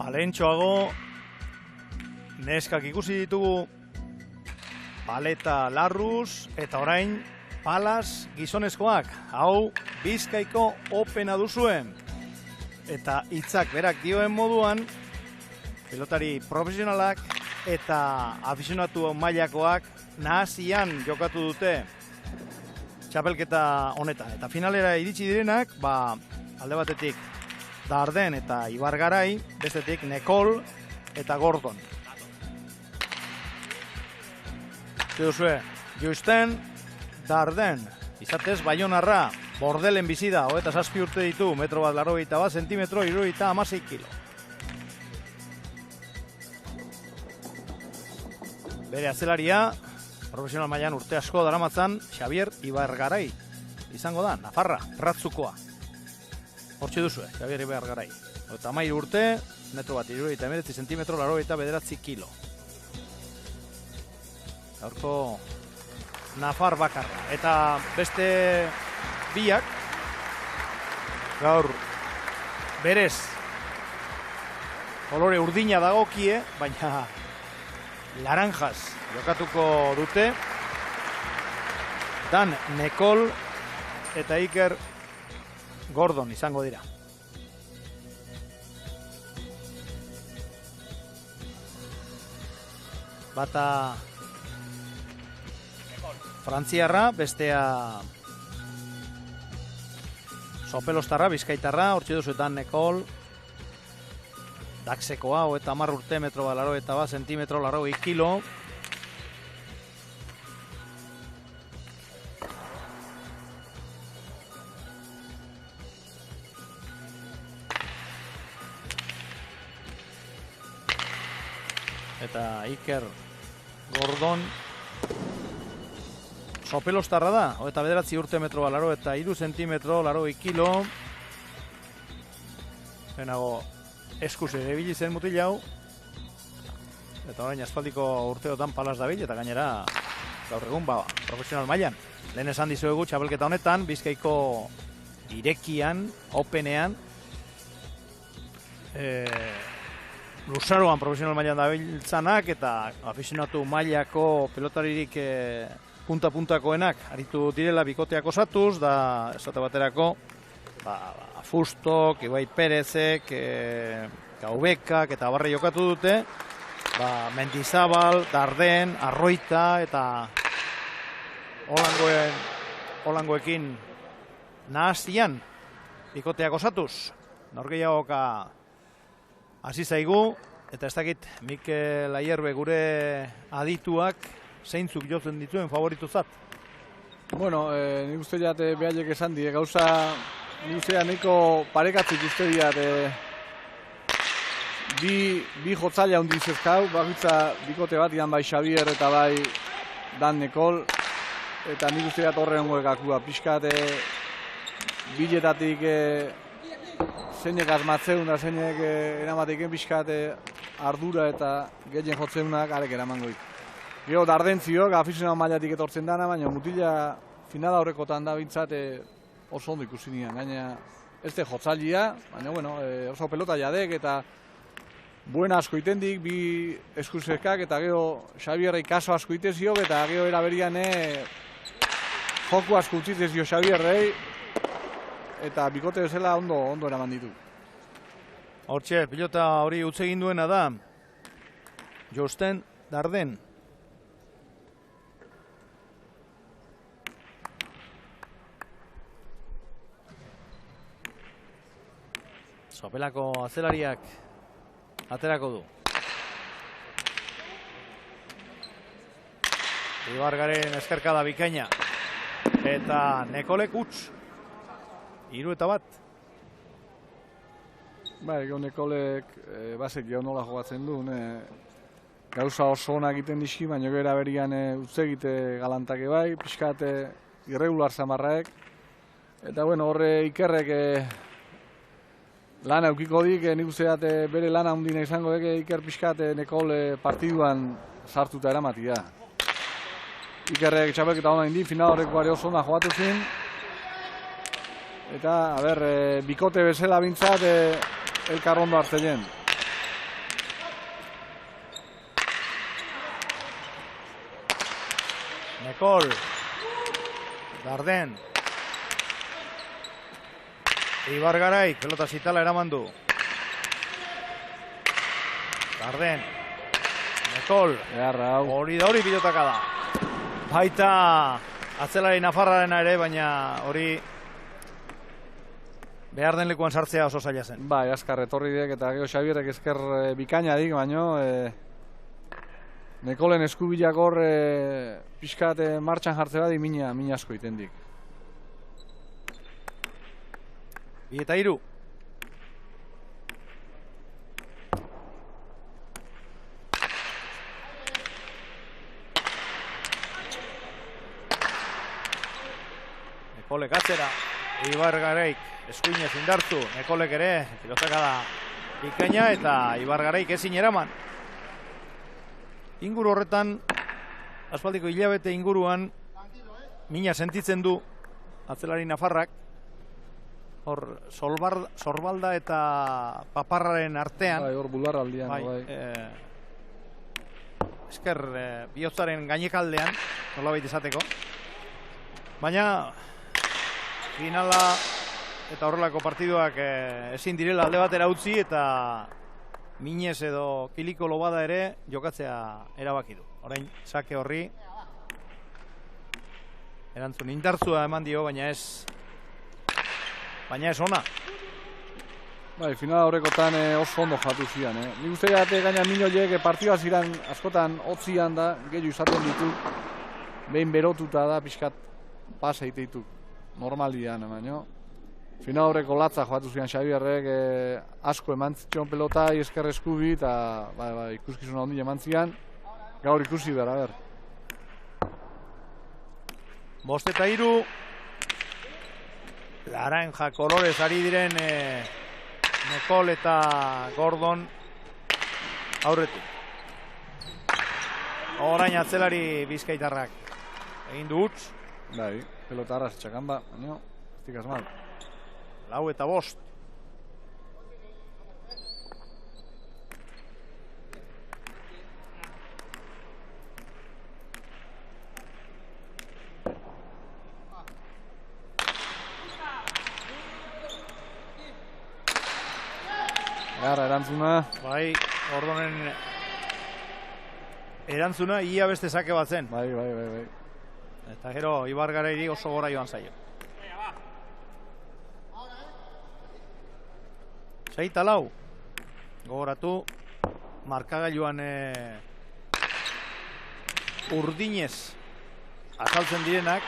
Lehentxoago neskak ikusi ditugu Paleta Larruz eta orain Palas gizonezkoak. Hau Bizkaiko Opena duzuen. Eta hitzak berak dioen moduan, pilotari profesionalak eta afizionatu mailakoak nahasian jokatu dute txapelketa honetan. Eta finalera iritsi direnak, alde batetik Darden eta Ibargarai, bestetik Nekol eta Gordon. Duzue, Justen Darden, izatez Baionarra, Bordelen bizi da, 27 urte ditu, 1,81 m, zentimetro, 76 kilo. Bere atzelaria, profesional mailan urte asko daramatzan, Xabier Ibargarai, izango da, Nafarra, Ratzukoa. Hortxe duzue, Xabier Ibargarai. 13 urte, 1,79 zentimetro, 89 kilo. Gaurko Nafar bakarra. Eta beste biak, gaur berez kolore urdina dagokie, baina laranjas jokatuko dute. Dan Nekol eta Iker Gordon izango dira. Bata frantziarra, bestea sopelostarra, bizkaitarra, hortxe duzuetan Nekol, Daxekoa, 30 urte, 1,81 m, zentimetro, 80 kilo. Eta Iker Gordon sopelostarra da, 29 urte, 1,83 zentimetro, 80 kilo. Lehenago eskuz erabili zen mutil hau. Eta orain aspaldiko urteotan Palas dabil, eta gainera gaur egun profesional mailan. Lehen esan dizuegu txapelketa honetan, Bizkaiko irekian, Openean, Luzaroan profesional mailan dabiltzanak eta afizionatu mailako pelotaririk punta-puntakoenak aritu direla bikoteak osatuz, da esate baterako Fustok, Ibai Perezek, Gaubekak eta barri jokatu dute, Mendizabal, Darden, Arroita eta Holangoekin nahaztian bikoteak osatuz. Norgehiagoka hasi zaigu, eta ez dakit Mikel Aierbe gure adituak zeintzuk jotzen dituen favorituzat? Bueno, nik uste jat behaiek esan die, gauza nik uste jat nahiko parekatzik uste diat bi jotzaila hundi zezkau, bakitza bikote bat idan bai Xabier eta bai Dan Nekol, eta nik uste jat horren goekakua, pixkat biletatik zeinek asmatzeun da zeinek eramateiken pixkat ardura eta gehien jotzeunak arek eramangoik. Gero Dardenziok, afizionatu mailatik etortzen dana, baina mutila finala horrekotan da bintzat oso ondo ikusi nian. Gaina ez de jotzailia, baina bueno, oso pelota jadek eta buena asko itendik, bi eskuzekak eta gero Xabierrei kaso asko iteziok eta gero eraberian joku asko utzitezio Xabierrei eta bikote bezala ondo eraman ditu. Hortxe, pilota hori utz egin duena da Josten Darden. Sopelako azelariak aterako du. Ibargaren eskerkada bikaina. Eta Nekolek utz. 3-1. Nekolek basek nola jogatzen du. Gauza oso onak egiten dizki, baina gero berian utzegite galantake bai, pixkat irregular zamarraek. Eta horre Ikerrek lana eukiko dik, nik uste dut bere lana hundina izango dek Iker pixkat Nekol partiduan sartuta eramatia. Ikerrek txapelketa hona indi, final horreko bari oso ona jogatu zin. Eta, bikote bezala bintzat elkar ondo hartzen. Nekol. Darden. Ibargarai, pelota zitala eraman du. Darden. Nekol. Beharra hau. Hori da hori pilotaka da. Baita atzelari nafarrarena ere, baina hori behar den lekuan sartzea oso zaila zen. Bai, azkar etorri diek eta gero Xabierrek esker bikaina dik, baino Nekolen eskubilak hor pixkat martxan jartze badi mina asko iten dik. 2-3. Nekolek atzera, Ibargareik eskuinez indartu, Nekolek ere, pilotaka da bikaina eta Ibargareik ezin eraman. Inguru horretan, aspaldiko hilabete inguruan, mina sentitzen du atzelari nafarrak, hor Sorbalda eta Paparraren artean. Bai, hor bularraldian. Bai, esker bihotzaren gainekaldean, nolabait esateko. Baina finala eta horrelako partiduak ezin direla alde batera utzi eta Minez edo Kiliko Lobada ere jokatzea erabaki du. Orain sake horri erantzun indartzua eman dio, baina ez ona. Bai, final horrekotan oso ondo jatu zian. Nik uste dut gaina Minoiek partidua ziren askotan hotzian da, gehiago izaten ditu, behin berotuta da, pixkat pas eitetu normalian, baina final horreko latza joatu zian Xabierrek, asko eman zion pelota, esker eskubi, eta ikuskizuna ondile eman zian, gaur ikusi behar, ber. 5-3, laranja kolorez ari diren Nekol eta Gordon aurretik. Orain atzelari bizkaitarrak egin du huts. Bai, pelota arras txakan ba, baina ez dikaz mal. 4-5. Garra erantzuna. Bai, Gordonen erantzuna ia beste sake bat zen. Bai. Eta gero Ibargareiri oso gora joan zaio. 6-4. Gogoratu markagailuan urdinez azaltzen direnak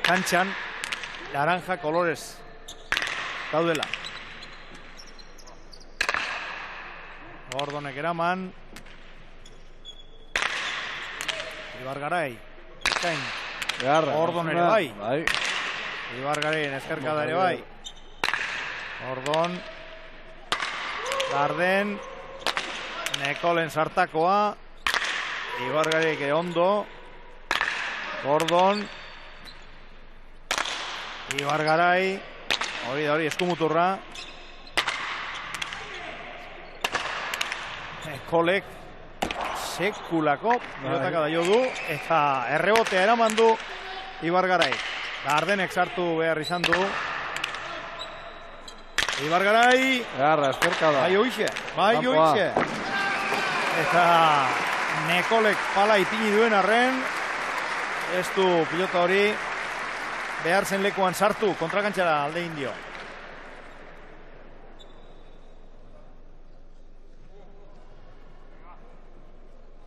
kantxan laranja kolorez daudela. Gordonek eraman. Ibargarai. Gordon ere bai. Ibargaraien eskerkada ere bai. Gordon. Darden. Nekolen sartakoa. Ibargaraik ere ondo. Gordon. Ibargarai. Hori eskumuturra. Nekolek sekulako pilotaka da jo du eta errebotea eraman du Ibargarai. Dardenek sartu behar izan du. Ibargarai. Garra, eskerka da. Bai hoixe. Eta Nekolek pala ipini duen arren, ez du pilota hori behar zen lekuan sartu kontrakantxara alde indio.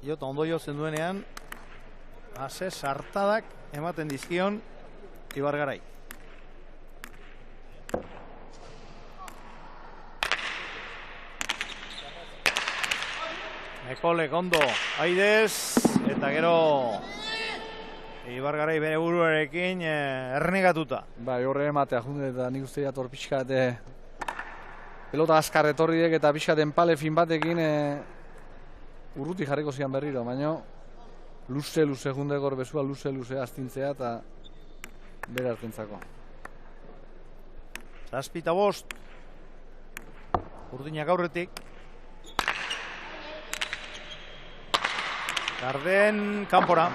Jota ondo jotzen duenean, ase sartadak ematen dizkion Ibargarai. Nekolek ondo aidez, eta gero Ibargarai bere buruarekin ernegatuta. Bai, horre ematea junde eta nik uste jator pixkat pelota azkar etorriek eta pixkat enpale fin batekin urruti jarriko zian berriro, baina luze jundekor bezua luze astintzea eta bere hartentzako. 7-5. Urdinak aurretik. Darden kanpora.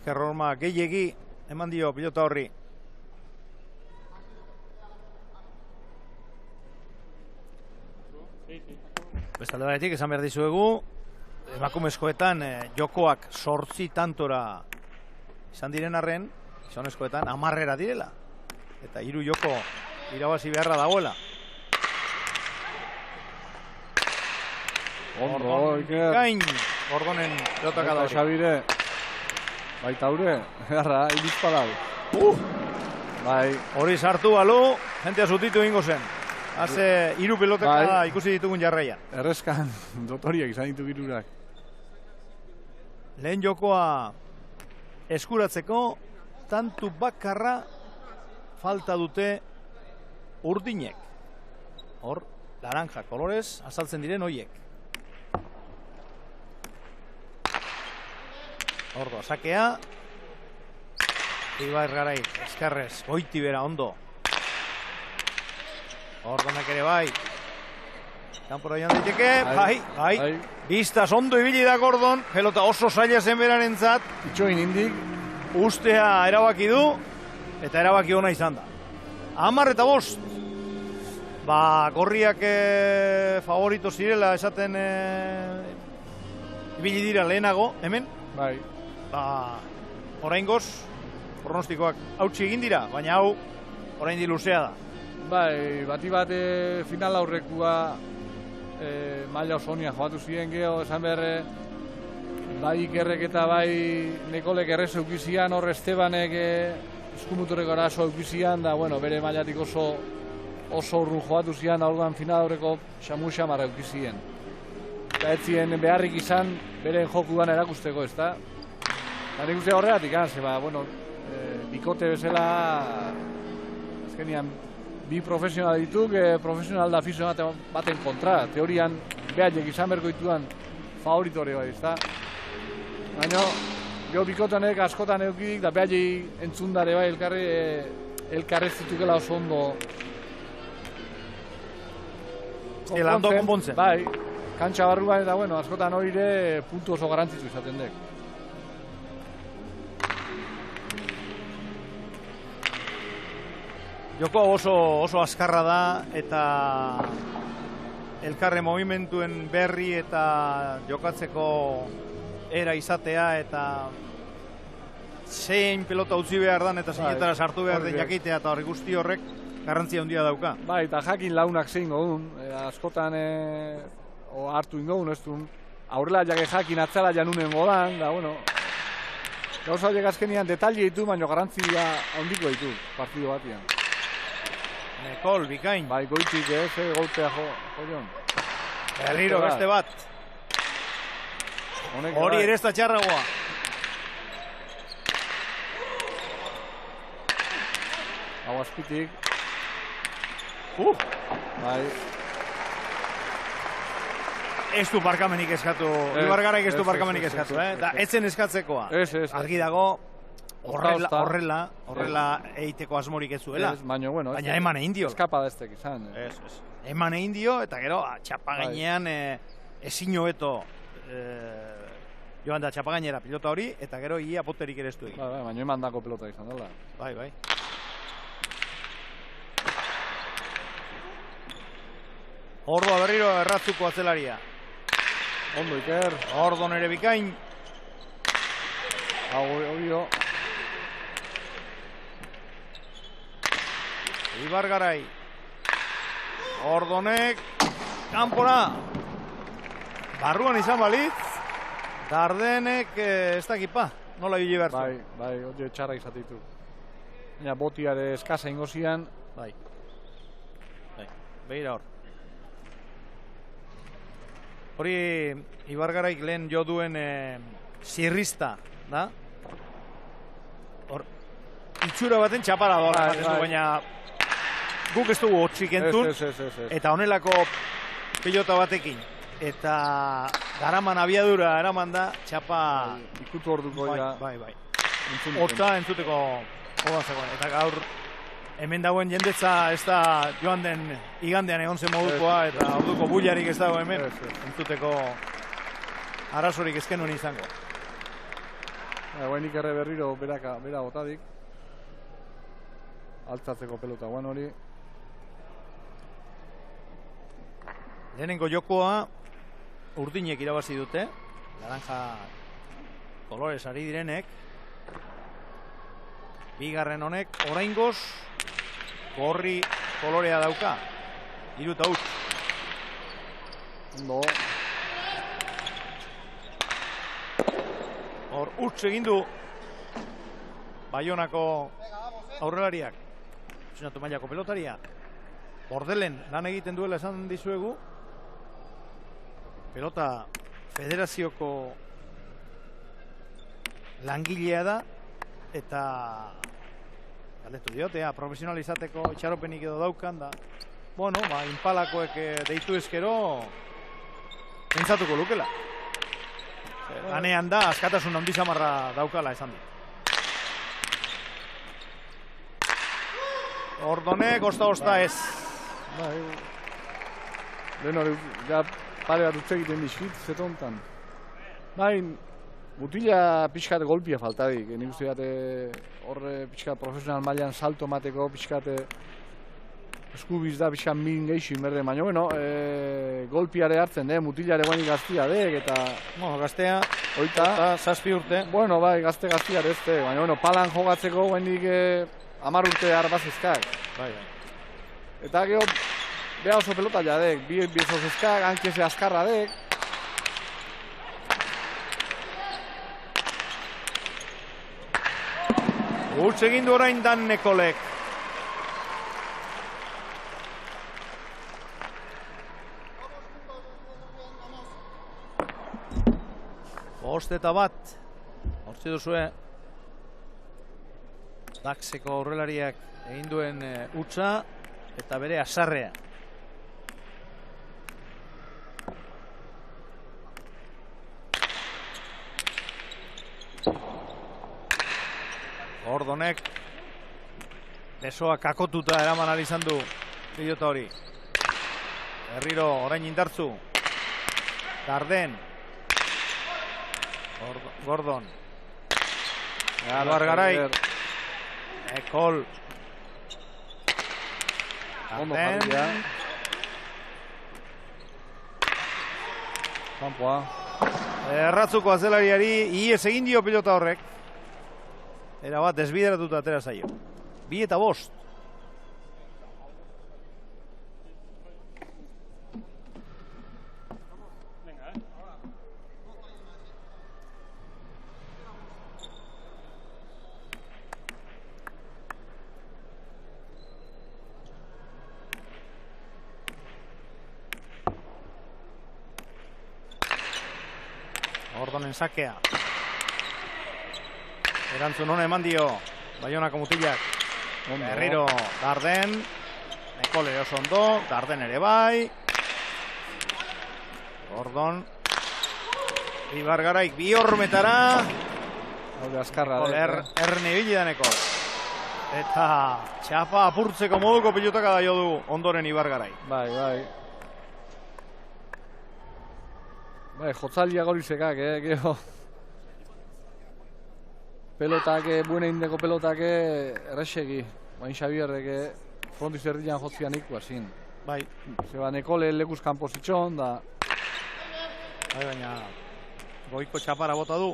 Esker horma gehiegi eman dio pilota horri. Bestalde batetik, esan behar dizuegu, emakumezkoetan jokoak 8 tantora izan diren arren, gizonezkoetan 10 direla. Eta 3 joko irabazi beharra dagoela. Ondo, Iker. Gain, Gordonen pilotaka da hori. Xabire, baita haure, erra, ilizpa dau. Bai. Hori sartu balu, jentea zutitu ingo zen. Haze 3 pilotaka da ikusi ditugun jarraian. Errezkan, dotoriak izan ditu girurak. Lehen jokoa eskuratzeko, tantu bakarra falta dute urdinek. Hor, laranja kolorez azaltzen diren hoiek. Ordo, sakea. Ibar Garai, eskarrez, goiti bera ondo. Ordonak ere bai. Kanpora joan daiteke, bai. Biztaz ondo ibili da Gordon, pelota oso zaila zen berarentzat. Itxoin indik. Ustea erabaki du, eta erabaki ona izan da. 10-5. Gorriak favorito zirela esaten ibili dira lehenago, hemen. Bai. Oraingoz, pronostikoak hautsi egin dira, baina hau orain luzea da. Bai, bati bat final aurrekua maila oso honia joatu ziren geho, esan behar bai Ikerrek eta bai Nikolek errez eukizian, hor Estebanek eskumuturreko arazo eukizian, da bueno, bere mailatik oso urrun joatu zian, orduan final aurreko xamarra eukizien. Eta ez ziren beharrik izan, beren jokuan erakusteko, ez da? Eta nik uste horregatik, bueno, bikote bezala, azkenian, bi profesional dituk, profesional da afizionat baten kontra. Teorian, behaiek izan berko dituan favoritore bai, ez da? Baina, geho bikotanek askotan eukidik, da behaiek entzundare bai elkarrez zitukela oso ondo. Ondo konpontzen. Bai, kantxa barruan eta, bueno, askotan hori ere puntu oso garantzitu izaten dek. Joko oso azkarra da, eta elkarre movimentuen berri eta jokatzeko era izatea, eta zein pelota utzi behar dan eta zeinetara sartu behar den jakitea, eta hori guzti horrek garrantzia handia dauka. Bai, eta jakin launak zein godun, askotan hartu ingogun, ez duen, aurrela jake jakin atzala janunen godan, da, bueno, gauza horiek azkenian detalli ditu, baina garrantzia handiko ditu partido batian. Nekol, bikain. Bai, goitik golpea joion. Berriro beste bat. Hori ere ez da txarragoa. Hau azpitik. Bai. Ez du barkamenik eskatu. Ibar Garaik ez du barkamenik eskatu. Da, etzen eskatzekoa. Argi dago, horrela eiteko asmorik ez zuela. Baina eman egin dio. Eskapa da eztek izan. Eman egin dio, eta gero txapa gainean ezin hobeto joan da txapa gainera pilota hori, eta gero ia poterik ere ez du egin. Baina eman dako pelota izan dela. Bai. Ordoa berriro erratzuko atzelaria. Ondo, Iker. Ordon ere bikain. Hau, obio. Ibar Garai. Ordonek. Kanpora. Barruan izan balitz. Dardenek ez dakipa. Nola hile bertu. Bai, hori txarra izatitu. Baina botiare eskasa ingozian. Bai. Beira hor. Hori Ibar Garaik lehen jo duen zirrista, da? Hor, itxura baten txapara dola, baina guk ez dugu hotxik entzun, eta honelako pilota batekin. Eta garaman abiadura eraman da, txapa... Ikutu hor duko ja. Bai. Horta entzuteko hodan zegoen. Eta gaur hemen dagoen jendetza ez da joan den igandean egon zen modukoa, eta orduko bullarik ez dago hemen. Entzuteko arazorik ez genuen izango. Guainik erre berriro bera botadik. Altzatzeko pelota guan hori. Lehenengo jokoa urdinek irabazi dute. Laranja kolorez ari direnek. Bigarren honek oraingoz gorri kolorea dauka. 3-0. Ondo. Hor utz egin du Baionako aurrelariak. Senatu mailako pelotaria. Bordelen lan egiten duela esan dizuegu. Pelota federazioko langilea da eta galdetu diotea profesional izateko itxaropenik edo daukan da. Bueno, inpalakoek deitu ezkero pentsatuko lukela. Lanean da, askatasun handi samarra daukala esan du. Ordonek, osta ez. Lehen hori, ja pare bat utze egiten dizkit, zetontan. Mutila pixkat golpia faltadik. Nik uste dut horre pixkat profesional mailan salto mateko pixkat eskubiz da pixkat min geixin berde. Baina, bueno, golpiare hartzen, mutilare guainik gaztia dek eta... Bueno, gaztea, oita, 7 urte. Bueno, bai, gaztiare ez de. Baina, bueno, palan jogatzeko guainik 10 urte arbazizkak. Bai. Eta gero, beha oso pelota jadek, bi oso zizkak, hankeze azkarra dek. Utz egin du orain Dan Nekolek. Bost eta bat. Hortzi duzue. Daxeko aurrelariak egin duen utza eta bere azarrea. Ordonek besoa kakotuta eraman izan du pilota hori. Berriro orain indartzu. Darden. Gordon. Bargarai. Ekol. Darden. Kampoa. Erratzuko azelariari ies egin dio pilota horrek. Era bat desbideratuta atera zaio. 2 eta 5. Ordonen sakea. Erantzun hona eman dio Baionako mutilak. Berriro Darden. Nekole oso ondo. Darden ere bai. Gordon. Ibargaraik bi hormetara. Haude azkarra. Erne bilidaneko. Eta txapa apurtzeko moduko pilotaka da jo du ondoren Ibargarai. Bai. Bai, jotzaldia gorizekak, geho. Pelotake, buena indeko pelotake errexegi. Bain Xabierreke frontiz erdian jotzian ikuazin. Bai. Zeba Nekole lekuz kanpozitxon da. Bai, baina goiko txapara bota du.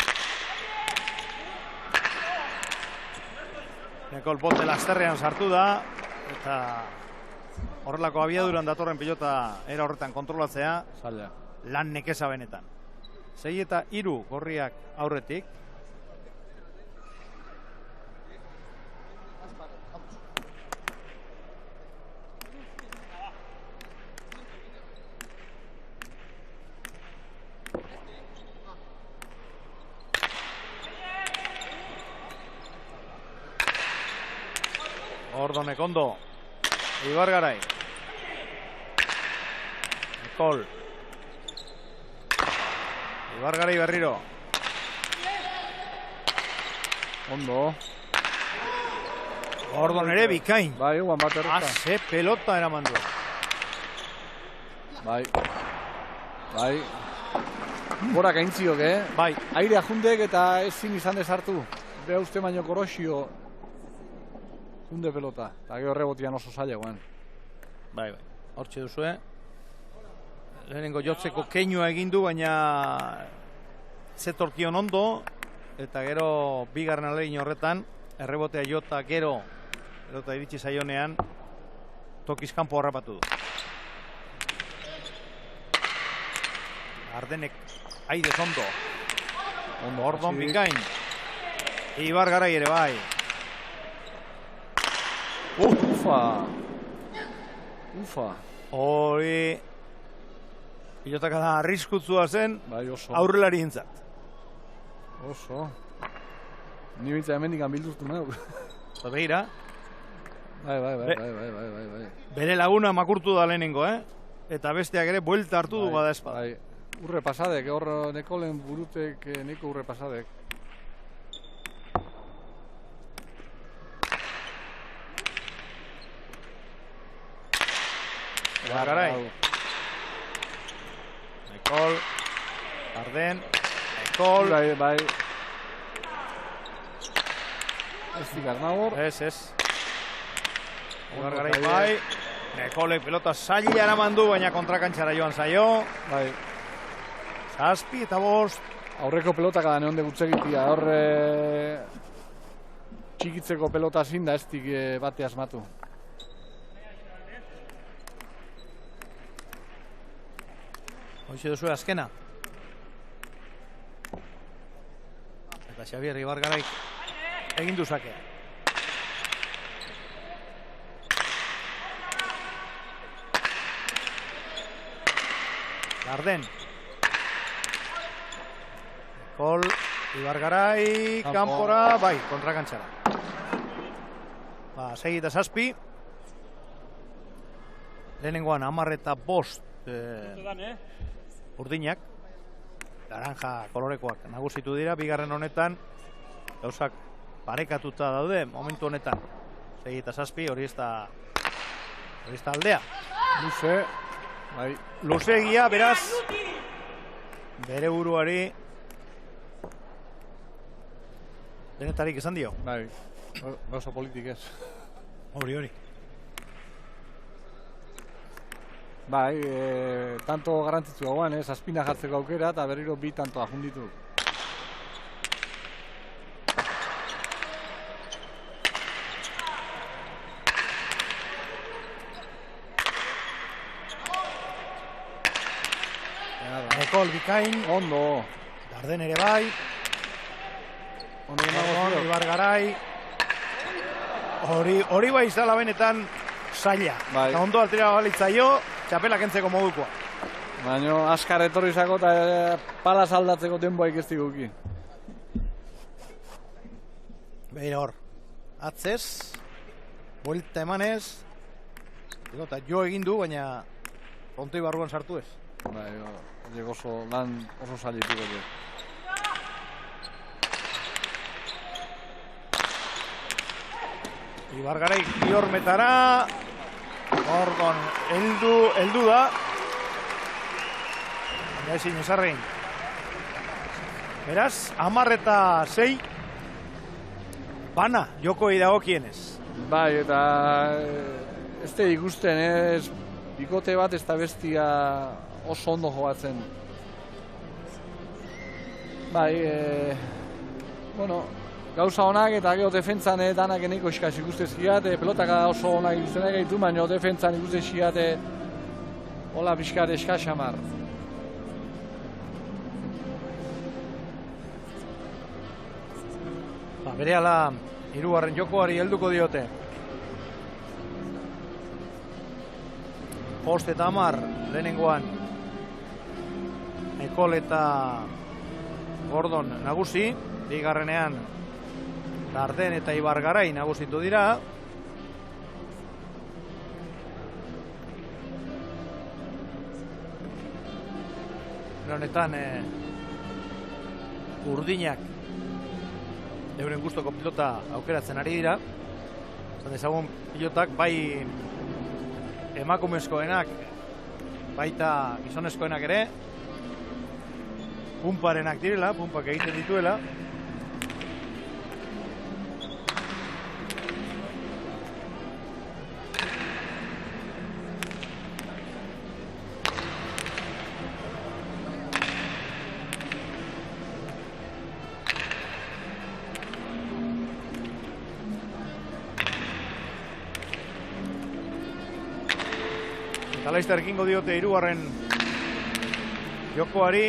Nekol bote lasterrean sartu da. Eta horrelako abiaduran datorren pilota era horretan kontrolatzea. Zaila. Lan nekeza benetan. 6 eta 3 gorriak aurretik. Ordonek ondo. Ibargarai. Nekol. Ibargarai berriro. Ondo. Gordon ere bikain. Bai, guan bat errota. Ze pelota eraman du. Bai. Gora gaintziok, Bai. Airea jundek eta ezin izan desartu. Beha uste baino korosio junde pelota. Eta gero rebotian oso zaila guan. Bai. Hortxe duzue. Lehenengo jotzeko keinua egin du, baina zetorkion ondo. Eta gero bigarren alegin horretan, errebotea jota gero eta iritsi zaionean tokiz kanpo harrapatu du. Ardenek aidez ondo. Ordon bikain. Ibar Garai ere bai. Ufa. Hori pilotaka da arriskutzua zen, Bai, oso. aurrelari entzat. Oso. Ni bintza hemendik anbilduztu nahu. Eta behira, Bai. bere laguna makurtu da lehenengo, eta besteak ere buelta hartu du bada espada. Bai. Urre pasadek, hor Nekolen burutek neko urre pasadek. Garai. Nekol, Arden, Nekol. Bai. Ez dikar nabor. Ez. Ibar Garai bai. Nekolek pelota zaila eraman du, baina kontrakantxara joan zaio. Bai. 7 eta 5. Aurreko pelotak da neonde gutsegitia. Hor txikitzeko pelota zin da ez dik bate asmatu. Hoxe duzu azkena. Eta Xabier Ibar Garai egin du sakea. Garden. Kol, Ibar Garai, kanpora, bai, kontrakantxara. Ba, 6 eta 7. Lehenengoan 10 eta 5 urdinak. Laranja kolorekoak nagusitu dira, bigarren honetan gauzak parekatuta daude momentu honetan. 6 eta 7, hori ez da aldea. Luze, bai. Luzegia, beraz, bere buruari denetarik esan dio. Bai, oso politik ez. Hori. Bai, tanto garrantzitsua guan, zazpina jartzeko aukera eta berriro 2 tanto ajunditu. Nekol bikain, Ondo. Garden ere bai. Ordon, Ibar Garai. Hori bai izala benetan zaila. Bai. Eta ondo altera balitzaio, txapela kentzeko modukoa. Baina askar etorri zako eta palaz aldatzeko denboaik ez diguki. Beira hor, atzez, buelta emanez, eta jo egin du, baina frontoi barruan sartu ez. Bai, oso lan oso zalitu gero. Ibar Garai biormetara, Ordon heldu da. Baina ezin esarrein. Beraz, 10 eta 6, bana, joko dagokienez. Bai, eta ez da ikusten, ez bikote bat ez da bestia oso ondo jogatzen. Bai, gauza honak eta gero defentzan danak eneko eskaz ikustezkiat, pelotaka oso honak iztenak gaitu, baina defentzan ikustezkiat hola pixkat eskaz xamar. Berehala, 3. jokoari helduko diote. 5 eta 10 lehenengoan Nekol eta Gordon nagusi, bigarrenean Garden eta Ibar Garai nagusitu dira. Honetan urdinak euren gustoko pilota aukeratzen ari dira. Zan dezagun pilotak bai emakumezkoenak, baita gizonezkoenak ere. pumparenak direla, pumpak egiten dituela. Eta laizter ekingo diote hirugarren jokoari,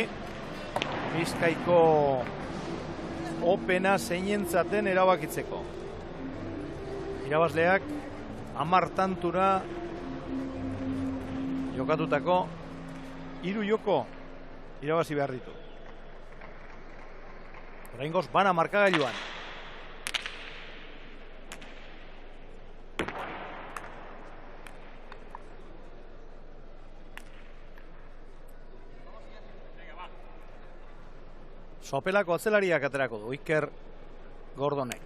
Bizkaiko Opena zeinentzaten erabakitzeko. Irabazleak 10 tantura jokatutako 3 joko irabazi behar ditu. Oraingoz bana markagailuan. Sopelako atzelariak aterako du, Iker Gordonek.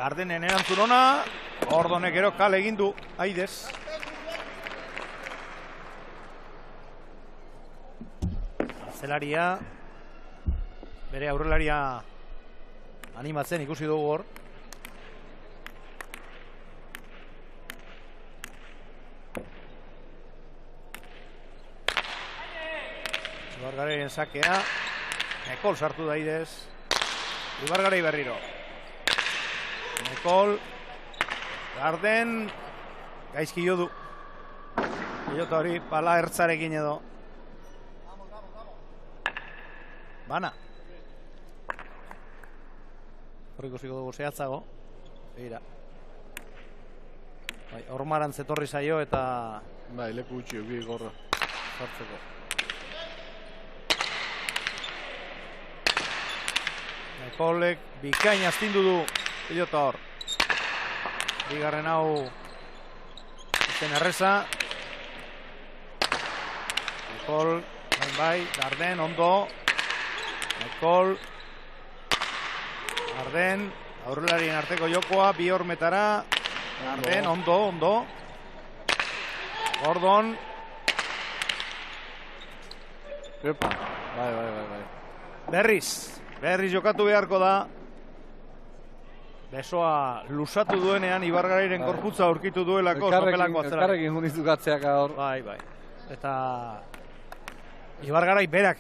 Gardenen erantzun ona, Gordonek ero kale egin du, Aidez. Atzelaria bere aurrelaria animatzen ikusi dugu hor. Ibargarairen sakea. Nekol sartu da Aidez. Ibargarai berriro. Nekol. Garden. Gaizki jo du. Pilota hori pala ertzarekin edo. Bana. Ikusiko dugu zehatzago. Begira. Bai, Ormarantz etorri zaio eta... Bai, leku gutxi euki gorra. Sartzeko. Nekolek bikain astindu du pilota hor. Bigarren hau zen erreza. Nekol, bai, Garden, ondo. Nekol. Garden, aurrelarien arteko jokoa, bi hormetara. Garden, ondo. Gordon. Epa, bai. Berriz jokatu beharko da. Besoa lusatu duenean Ibargarairen korputza aurkitu duelako Sopelako atzera. Elkarrekin junditu gatzeak hor. Bai. Eta Ibargarai berak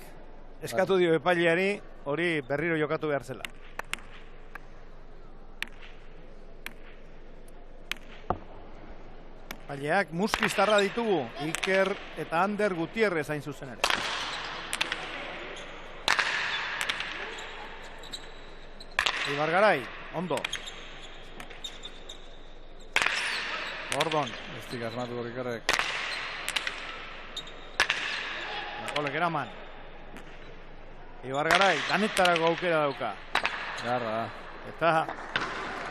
eskatu dio epaileari hori berriro jokatu behar zela. Epaileak muskiztarra ditugu, Iker eta Ander Gutierrez hain zuzen ere. Ibargarai, ondo. Gordon. Estik asmatu Ikerrek. Nekolek eraman. Ibargarai, danetarako aukera dauka. Garra. Eta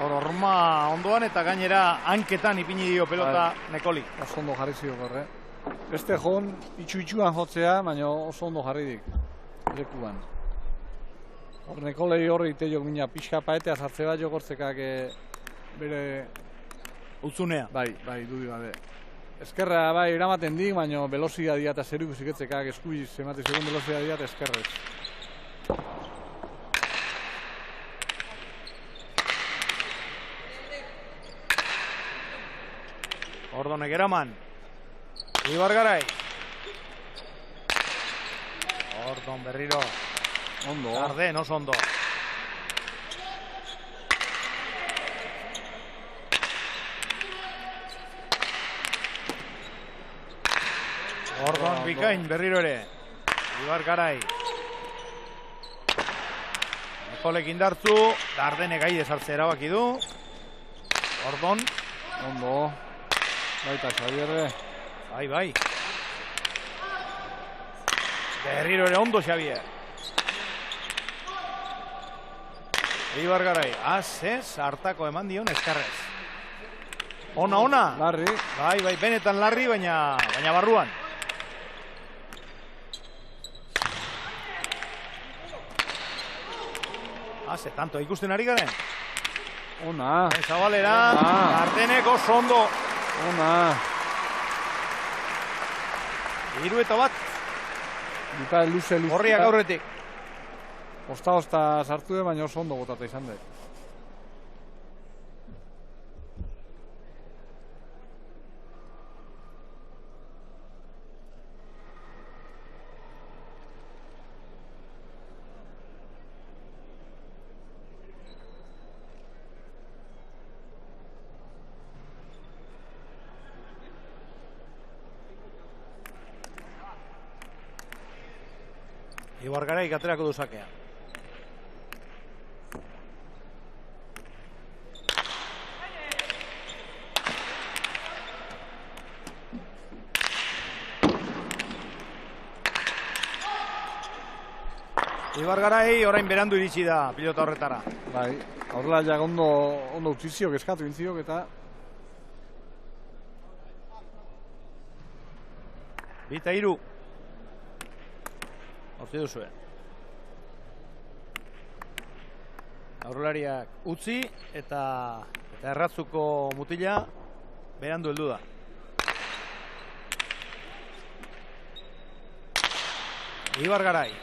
Orma ondoan eta gainera hanketan ipini dio pelota Nekoli. Oso ondo jarri zio gorre. Beste joan itxu-itxuan jotzea, baina oso ondo jarri dik. Lekuan. Hor Nekolei horri iteiok mina pixka paetea sartze bat jogortzekak bere... Utzunea. Bai, dudi gabe. Eskerra bai eramaten dik, baina velozidadia eta zeru ikusiketzekak eskuiz emate segun velozidadia eta eskerrez. Gordonek eraman. Ibargarai. Gordon berriro. Ondo. Garden, oso ondo. Gordon bikain berriro ere. Ibargarai. Nekolek indartzu. Gardenek Aidez hartzea erabaki du. Gordon. Ondo. Baita Xabierre. Bai. Berriro ere ondo Xabier. Ibargarai. Ez, hartako eman dion eskarrez. Ona. Larri. Bai, benetan larri, baina barruan. Haze, tanto ikusten ari garen. Ona. Zabalera, Ardenek oso ondo. Ona. 3-1. Buka luze. Horriak aurretik. Osta sartu de, baina oso ondo botata izan dut. Ibar Garaik aterako du sakea. Ibar Garai orain berandu iritsi da pilota horretara. Bai, horrela jak ondo utziziok, eskatu intziok eta... 2-3. Hortzi duzue. Aurrelariak utzi eta erratzuko mutila berandu heldu da. Ibar Garai.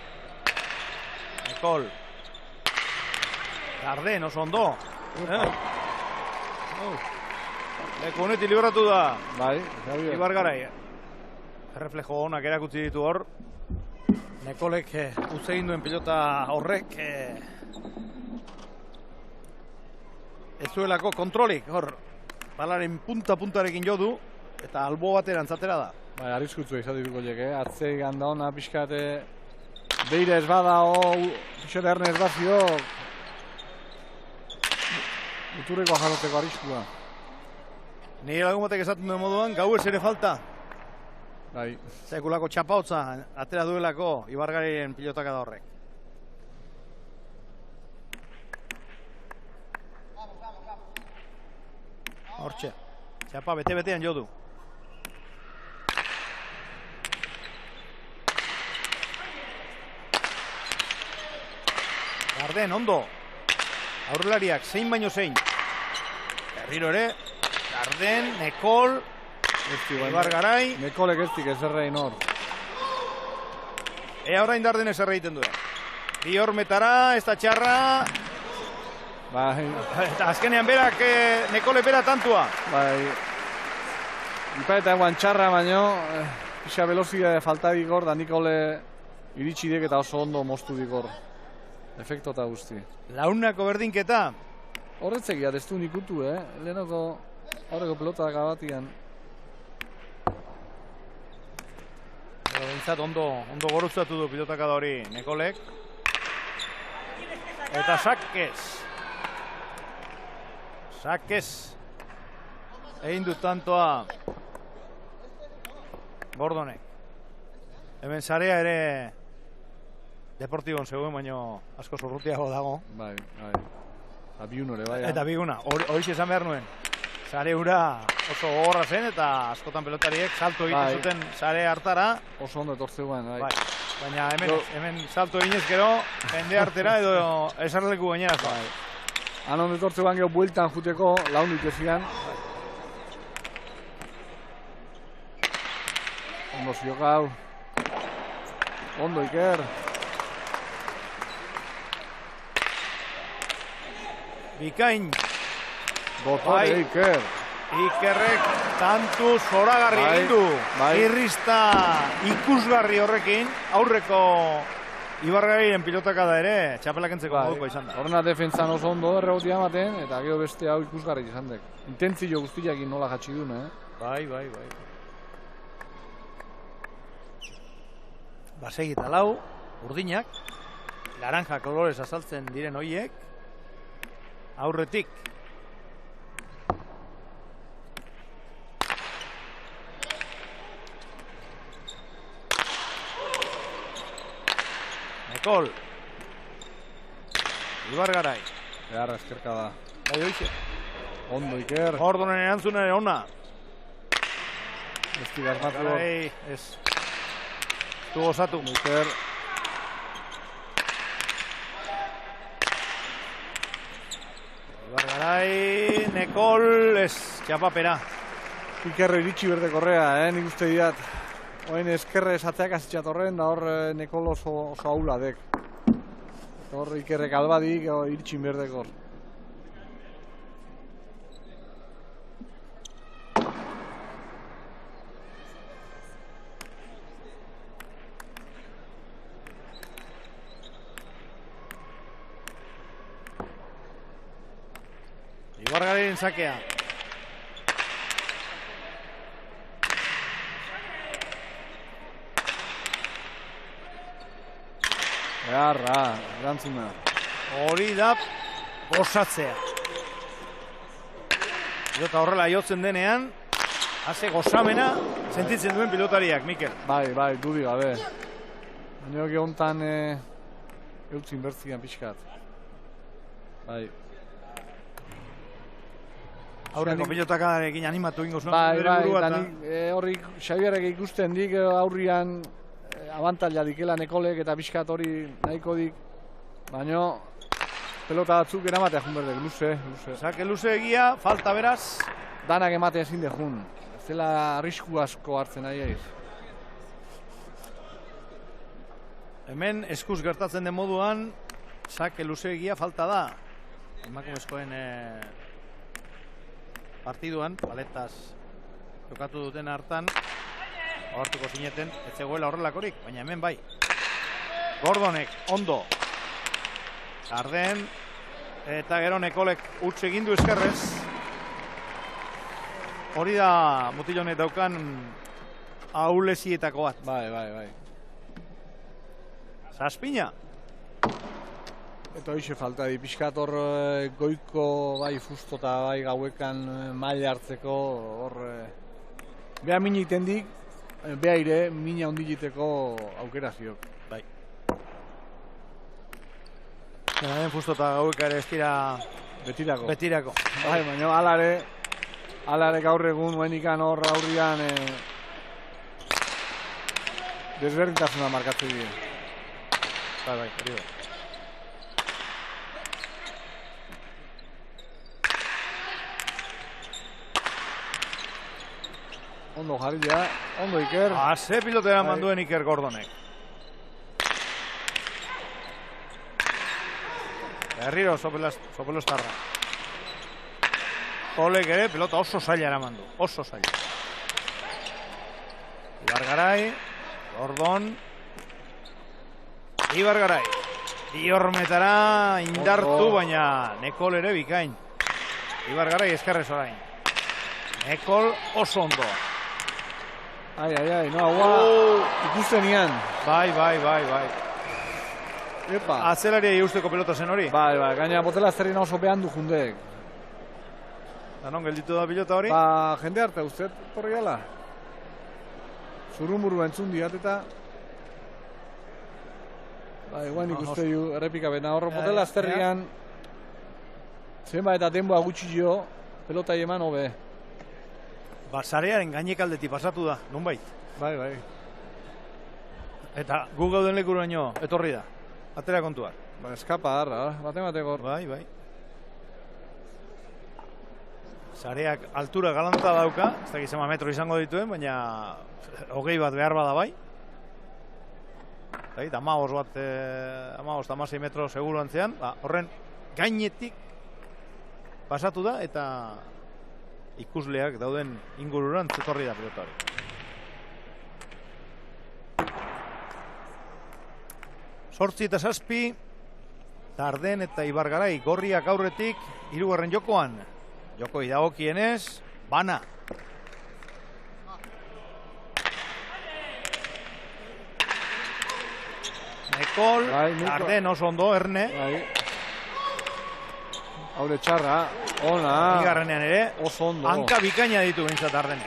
Nekol. Garden oso ondo. Leku honetik libratu da. Bai, Ibar Garai. Erreflejo honak erakutsi ditu hor. Nekolek utzi egin duen pilota horrek ez zuelako kontrolik hor balaren puntarekin jo du eta albo batera antzatera da. Bai, arriskutzu izatituko leke, atzei ganda hona pixkate beire ez bada pixote erne ez bazio muturreko jarroteko arriskua. Nire lagun batek esaten duen moduan, gau ez ere falta. Bai. Sekulako txapautza atera duelako Ibar Garairen pilotaka da horrek. Hortxe, txapa bete-betean jo du. Garden, ondo. Aurrelariak, zein baino zein. Berriro ere, Garden, Nekol, Ibar Garai. Nekolek ez dik ezerrein hor. Ea orain Darden ezer egiten duen. Bi hormetara, ez da txarra. Bai. Eta azkenean berak, Nekole bera tantua. Bai. Ipa eta eguan txarra baino, pixa velozia falta dikor, da Nikole iritsi dik eta oso ondo moztu dikor. Efekto eta guzti. Launako berdinketa. Horretzek ez du nikutu, lehenoko aurreko pelotak abatian. Bintzat ondo gorutzatu du pilotaka da hori Nekolek. Eta Sakez. Sakez. Egin du tantoa Gordonek. Hemen sarea ere Deportibon zegoen, baino asko zorrutiago dago. Bai. Eta biun bai. Eta biguna, hori esan behar nuen. Sare hura oso gogorra zen eta askotan pelotariek salto egiten zuten sare hartara. Oso ondo etortzeuan, bai. Baina hemen salto eginez gero, jende hartera edo esarleku gainera. Bai. Han ondo etortzeuan gero bueltan juteko laundu itezidan. Ondo ziokau. Ondo Iker. Bikain. Botore Iker. Ikerrek tantu zoragarri egin du. Irrista ikusgarri horrekin, aurreko Ibar Garairen pilotaka da ere, txapelak entzeko moduko izan da. Horrena defentzan oso ondo erregotia ematen, eta gero beste hau ikusgarri izan dek. Intentzio guztiakin nola jatsi duen, Bai. Basegi eta lau, urdinak, laranja kolorez azaltzen diren hoiek, aurretik. Nekol. Ibar Garai. Beharra eskerka da. Bai hoize. Ondo Iker. Gordonen erantzunaren ona. Ez tigarmatu. Garai, ez. Tu gozatu. Iker. Nekol, ez, txapapera. Ikerre iritsi berde korrea, nik uste diat. Oen eskerre esatzeak azitxat horren, da hor Nekol oso haula dek. Hor Ikerrek albadik, iritsi berdekor. Ibargaren sakea. Beharra, erantzuna. Hori da gozatzea. Pilota horrela jotzen denean, haze gozamena sentitzen duen pilotariak, Mikel. Bai, dudi gabe. Baina hontan eutzin bertzian pixkat. Bai. Aurreko pilotakarekin animatu ingo zuen. Bai, eta horrik Xabierrek ikusten dik aurrian abantaila dikela Nekolek eta pixkat hori nahiko dik. Baina pelota batzuk eramatea jun berdek, luze. Sake luze egia, falta beraz. Danak ematen ezin dejun. Ez dela arrisku asko hartzen nahi eiz. Hemen eskuz gertatzen den moduan, sake luze egia falta da. Emakumezkoen partiduan, paletaz jokatu duten hartan, ohartuko zineten, ez zegoela horrelakorik, baina hemen bai. Gordonek, ondo. Arden, eta gero Nekolek utz egindu eskerrez. Hori da mutilonek daukan ahulezietako bat. Bai. Zazpina. Eta hoxe falta di, pixkat hor goiko bai fusto eta bai gauekan maila hartzeko hor beha min egiten dik, beha ire mina ondiliteko aukera ziok. Bai. Den fusto eta gaueka ere ez dira betirako. Bai, baina alare gaur egun uenikan hor aurrian desberdintasuna markatzen dira. Bai, hori da. Ondo jarria, ondo Iker. Ze pilotera manduen Iker Gordonek. Berriro sopelostarra. Olek ere pelota oso zaila eramandu, oso zaila. Ibargarai, Gordon. Ibargarai. Iormetara indartu, baina Nekol ere bikain. Ibargarai eskerrez orain. Nekol oso ondo. Ai, ikusten nian. Bai. Epa. Atzelaria usteko pelota zen hori. Bai, gaina botela zerrina oso behan du jundek. Da non gelditu da pilota hori? Jende arte ustez, torri gala. Zurrumuru entzun diat eta... Guain ikuste du errepika bena horro botela zerrian. Zenba eta denboa gutxi jo, pelota eman hobe. Zarearen gainekaldetik pasatu da, nonbait. Bai. Eta gu gauden lekuraino etorri da. Atera kontuak. Eskapa harra, bate gor. Bai. Zareak altura galanta dauka, ez dakiz ema metro izango dituen, baina 20 bat behar bada bai. Eta 16 metro seguru antzean, horren gainetik pasatu da eta ikusleak dauden ingururan zetorri da pilota hori. Zortzi eta zazpi, Tarden eta Ibargarai gorriak aurretik, hirugarren jokoan. Joko dagokienez, bana. Nekol, Tarden oso ondo, Erne. Haure txarra, ona. Bigarrenean ere, oso ondo. Hanka bikaina ditu bintzat Tardenek.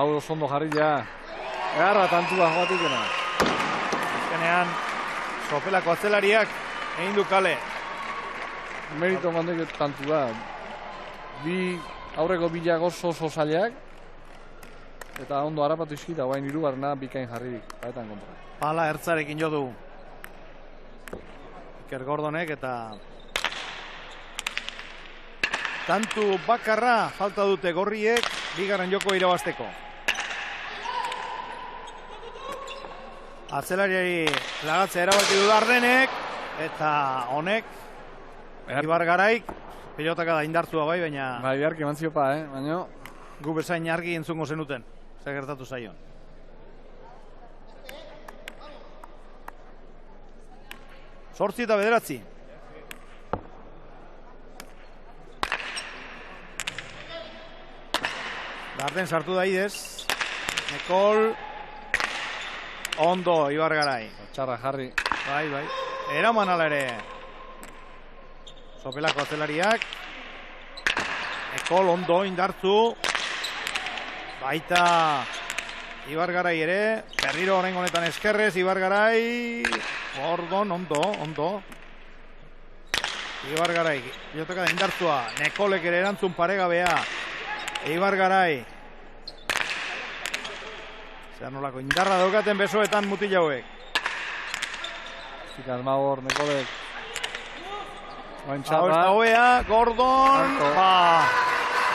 Haure oso ondo jarri ja. Egarra tantua joatikena. Azkenean, sopelako atzelariak egin du kale. Merito mandek tantua. Aurreko bilak oso zailak. Eta ondo harapatu izkita, guain hirugarrena bikain jarririk. Baetan kontra. Pala ertzarekin jo du. Iker Gordonek eta Tantu bakarra falta dute gorriek, bigarren joko irabazteko. Atzelariari lagatzea erabaki du Dardenek, eta honek, Ibar Garaik, pilotaka da indartzua bai, baina... Bai, biharki eman ziopa, baina... Gu bezain argi entzungo zenuten, zer gertatu zaion. Zortzi eta bederatzi. Darden sartu da idez. Nekol. Ondo, Ibar Garai. Txarra jarri. Bai, bai. Eraman ala ere. Sopelako atzelariak. Nekol ondo indartzu. Baita Ibar Garai ere. Berriro orain honetan eskerrez, Ibar Garai. Gordon, ondo. Ibar Garai. Piloteka da indartzua. Nekolek ere erantzun paregabea. Ibar Garai. Zer nolako indarra daukaten besoetan mutil hauek. Zikaz magor, Nekolek. Hau ez da hoea, Gordon.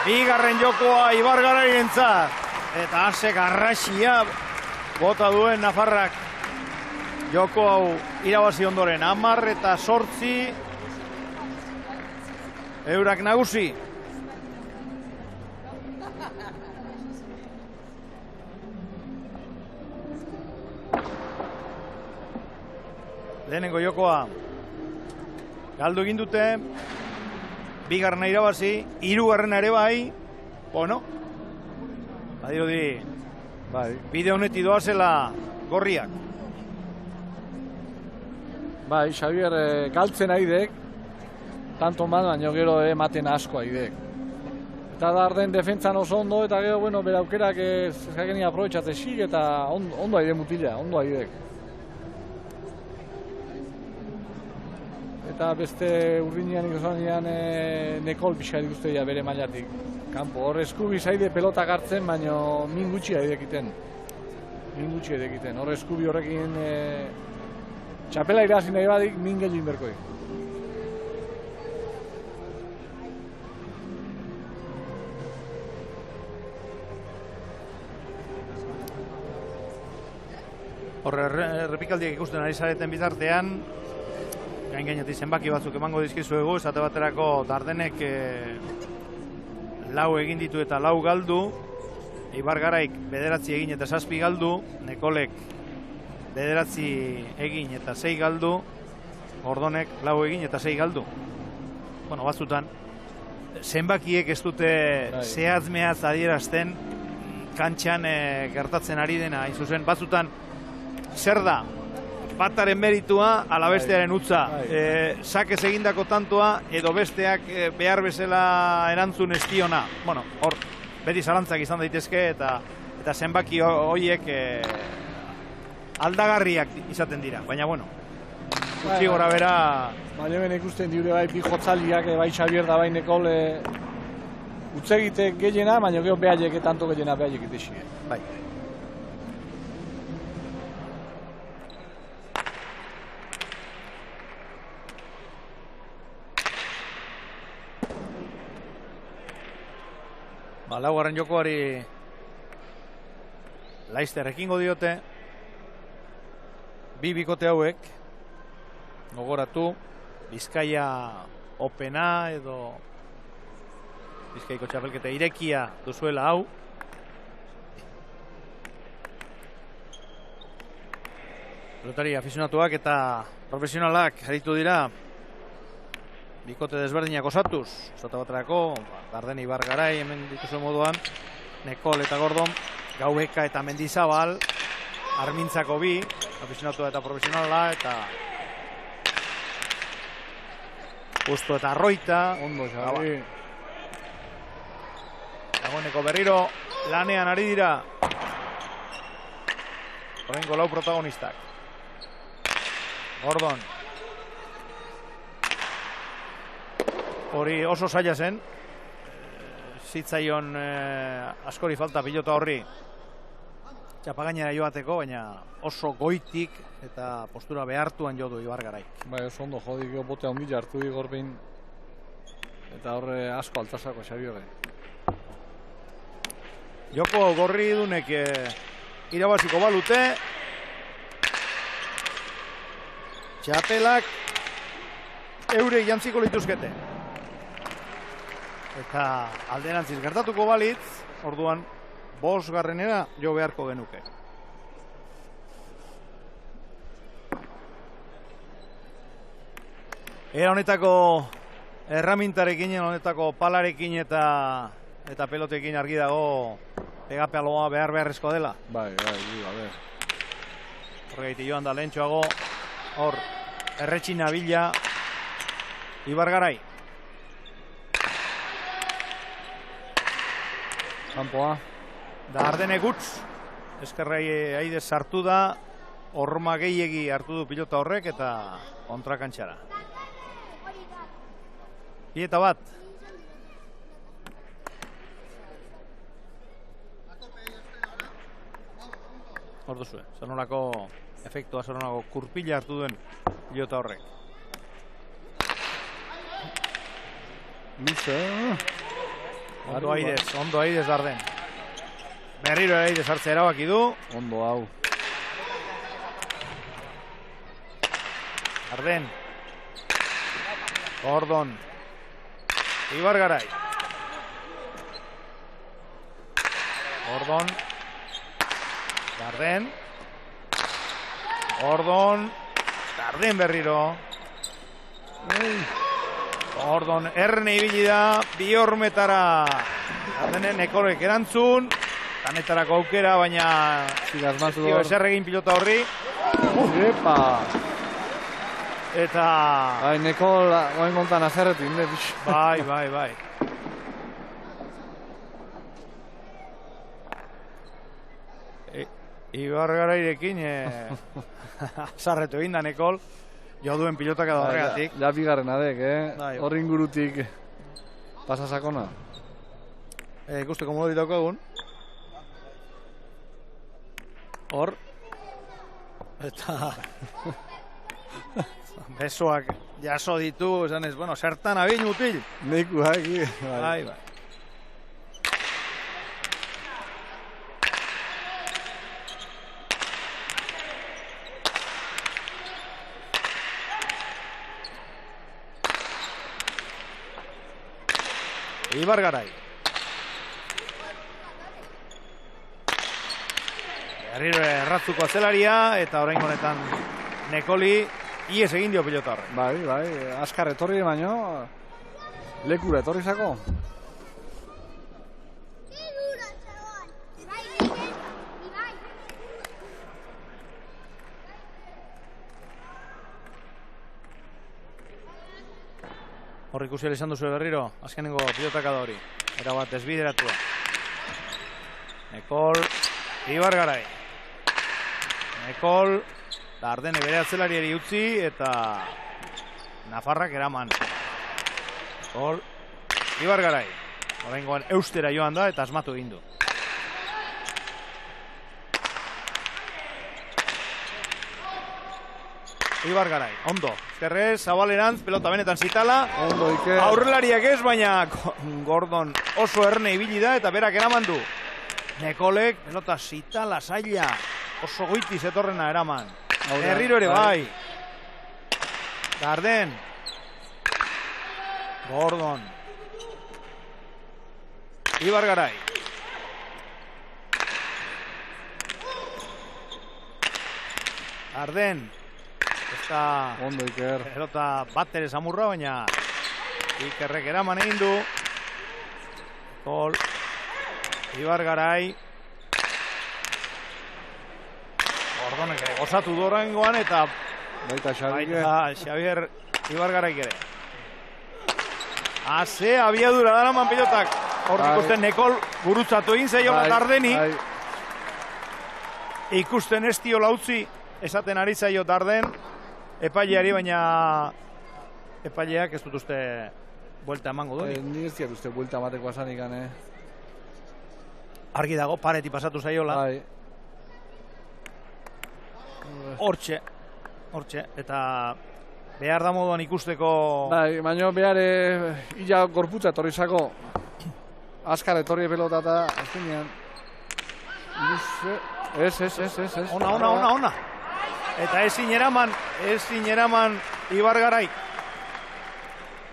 Bigarren jokoa Ibar Garai entzat. Eta ase garraxia bota duen Nafarrak. Joko hau irabazi ondoren. 10 eta 8. Eurak nagusi. Lehenengo jokoa galdu egin dute, bigarrena irabazi, hirugarrena ere bai, bueno, badirudi, bide honeti doazela gorriak. Bai, Xavier galtzen aidek, tanto man, baina gero ematen asko aidek. Eta Darden defentzan oso ondo, eta gero, bueno, bera aukerak ezakeni aprobetxatzen xik, eta ondo aide mutila, ondo aidek. Eta beste urdinean ikusanean Nekol pixka ikusteia bere mailatik. Kanpo, hor eskubi zaide pelotak hartzen, baina min gutxi aidekiten. Hor eskubi horrekin txapela irazi nahi badik, min gehiin berkoi. Horre, errepikaldiak ikusten ari zareten bitartean, gain-gainetik zenbaki batzuk emango dizkizuegu, esate baterako Dardenek 4 egin ditu eta 4 galdu, Ibar Garaik 9 egin eta 7 galdu, Nekolek 9 egin eta 6 galdu, Gordonek 4 egin eta 6 galdu. Bueno, batzutan, zenbakiek ez dute zehatz-mehatz adierazten kantxan gertatzen ari dena, hain zuzen, batzutan zer da? Bataren meritua, ala bestearen utza. Sakez egindako tantoa, edo besteak behar bezala erantzun estiona. Bueno, hor, beti zalantzak izan daitezke, eta zenbaki horiek aldagarriak izaten dira. Baina, bueno, gutxi gora bera... Baina hemen ikusten diure bai, bi jotzaliak, bai Xavier da bai Nekol utzegitek gehiena, baina gero behaiek, tanto gehiena behaiek itexi. Bai. Laugarren jokoari Laister ekingo diote. Bi bikote hauek gogoratu Bizkaia Opena edo Bizkaiko txapelketa irekia duzuela hau. Pelotari afizionatuak eta profesionalak aritu dira bikote desberdinak osatuz, esate baterako, Darden Ibar Garai hemen dituzuen moduan, Nekol eta Gordon, Gaubeka eta Mendizabal, Armintzako bi, afizionatua eta profesionala, eta Justo eta Arroita. Ondo, Xabi. Dagoeneko berriro lanean ari dira horrengo 4 protagonistak. Gordon. Hori oso zaila zen, zitzaion askori falta pilota horri txapagainera joateko, baina oso goitik eta postura behartuan jo du Ibar Garaik. Bai, oso ondo jodik bote handia hartu digor behin. Eta horre asko altzazako Xabierre. Joko gorri dunek irabaziko balute. Txapelak eure jantziko lituzkete. Eta alderantziz gertatuko balitz, orduan 5. jo beharko genuke. Era honetako erramintarekin, honetako palarekin eta pelotekin argi dago pegapaloa beharrezkoa dela. Bai, a ber. Horregaiti joan da lehentxoago, hor, erretxina bila, Ibargarai. Kampoa. Da Ardene gutz, eskerrai aide sartu da, horma gehiegi hartu du pilota horrek eta kontrakantxara. Pieta bat. Hor duzue, zonolako efektua, zonolako kurpila hartu duen pilota horrek. Luze. Ondo aidez Darden. Berriro ere aidez hartzea erabaki du. Ondo hau. Darden. Gordon. Ibargarai. Gordon. Darden. Gordon. Darden berriro. Gordon erne ibili da, bi hormetara. Dardenen Nekolek erantzun. Danetarako aukera, baina eserregin pilota horri. Epa! Eta... Bai, Nekol, goen kontan azerretin, Bai. Ibargarairekin azarretu egin da Nekol. Jo duen pilotak edo horregatik. Ja bigarren adek, Horri ingurutik pasasakona. Ikusteko modu ditako egun. Hor. Eta... besoak jaso ditu, esan ez, bueno, zertan abin mutil. Neku haki. Bai. Ibargarai. Berriro erratzuko azelaria eta orain honetan Nekoli ies egin dio pilota horre. Bai, askar etorri baino lekura etorri zako. Hor ikusi izan duzu berriro, azkenengo pilotaka da hori. Era bat desbideratua. Nekol, Ibargarai. Nekol, Ardene bere atzelariari utzi eta Nafarrak eraman. Nekol, Ibargarai. Horrengoan eustera joan da eta asmatu egin du. Ibargarai, ondo. Ezkerrez, Zabalerantz, pelota benetan zitala. Ondo, Iker. Aurrelariak ez, baina Gordon oso erne ibili da eta berak eraman du. Nekolek, pelota zitala, zaila. Oso goitiz etorrena eraman. Herriro ere bai. Darden. Gordon. Ibargarai. Darden. Eta ondo, Iker. Pelota bat ere zamurra, baina Ikerrek eraman egin du. Gol. Ibargarai. Gordonek ere gozatu du horrengoan eta baita Xavier Ibargarai ere. Haze abiadura daraman pilotak. Hor ikusten Nekol gurutzatu egin zaiola Dardeni. Ikusten ez diola utzi esaten ari zaio Darden. Epaileari, baina epaileak ez dut uste buelta emango du. Ni ez diat uste buelta emateko asanik, Argi dago, pareti pasatu zaiola. Hortxe, eta Behar da moduan ikusteko... Bai, baina behar illa gorputza etorrizako. Azkar etorri pelota eta azkenean. Ez. Ona. Eta ezin eraman Ibargarai.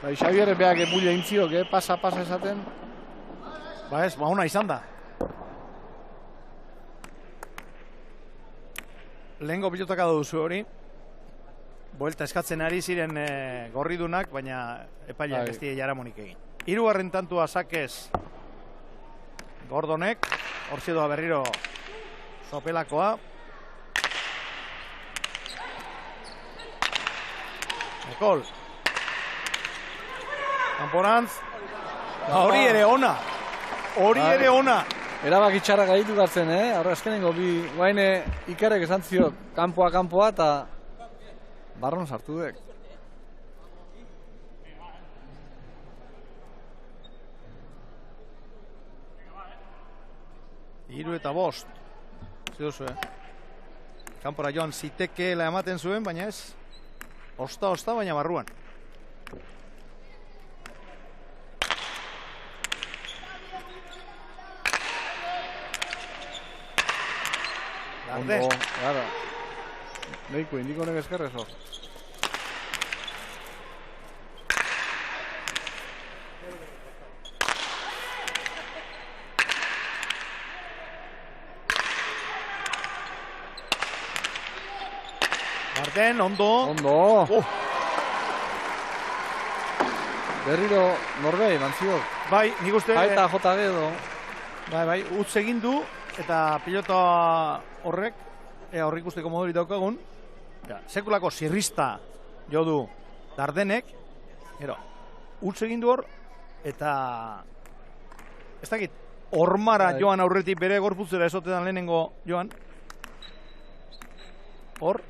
Bai, Xabier beak ebulia intziok, pasa esaten. Ba ez, ona izan da. Lehengo pilotaka duzu hori. Buelta eskatzen ari ziren gorridunak, baina epaileak ez die jaramonik egin. 3. tantua sakez Gordonek, hortxe doa berriro Sopelakoa. Ekol. Kanporantz. Hori ere ona. Erabaki txarra gaitu gartzen, Horra eskenengo bi guaine ikerrek esan zio kanpoa eta barron sartu dek. Hiru eta 5. Ziduzu, Kanpora joan zitekeela ematen zuen, baina ez. Osta, baina barruan. Ondo, gara. Neiko, indiko honek eskerrezo. Garden, ondo. Berriro Norbei, mantzio. Bai, nik uste... Aita JG edo. Bai, utz egin du, eta pilota horrek, horrik usteko moduri daukagun, sekulako zirrista jo du Dardenek, utz egin du hor, eta ez dakit, hormara joan aurretik bere gorputzera esotetan lehenengo joan. Hor,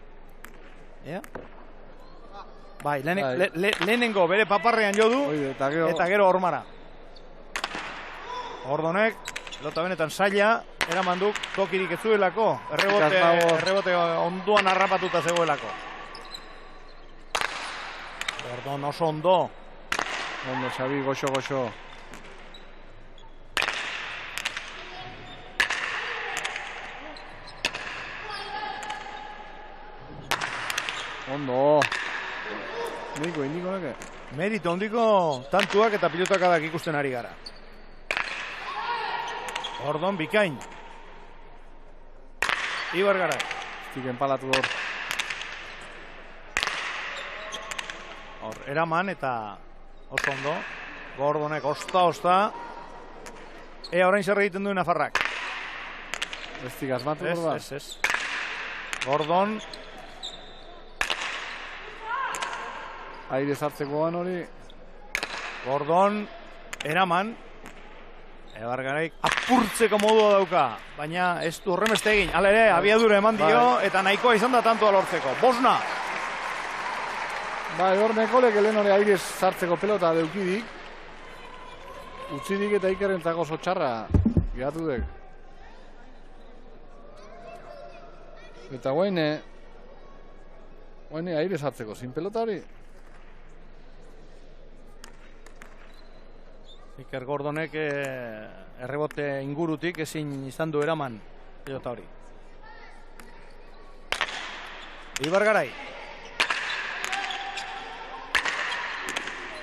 bai, lehenengo bere paparrean jo du, eta gero hormara. Gordonek, pelota benetan zaila, eraman du tokirik ez zuelako, errebote onduan harrapatuta zegoelako. Gordon oso ondo. Ondo, Xabi, goxo. Ondo. Niko neke. Merito ondiko tantuak eta pilotakadak ikusten ari gara. Gordon bikain. Ibargarai. Ziken palatu hor. Eraman eta oso ondo. Gordonek osta. Orain zer egiten duen Nafarrak. Ez tigazmatu hor da. Ez. Gordon. Aire zartzekoan hori. Gordon. Eraman. Ibargarai apurtzeko modua dauka, baina ez du horremeste egin. Hala ere, abiadura eman dio, eta nahikoa izan da tantoa lortzeko. Bosna! Bai, hor Nekolek lehen hori aire zartzeko pelota deukidik. Utzidik eta Ikerrentzako oso txarra geratu dek. Eta guaine aire zartzeko, zin pelota hori. Iker Gordonek errebote ingurutik ezin izan du eraman pilota hori. Ibargarai.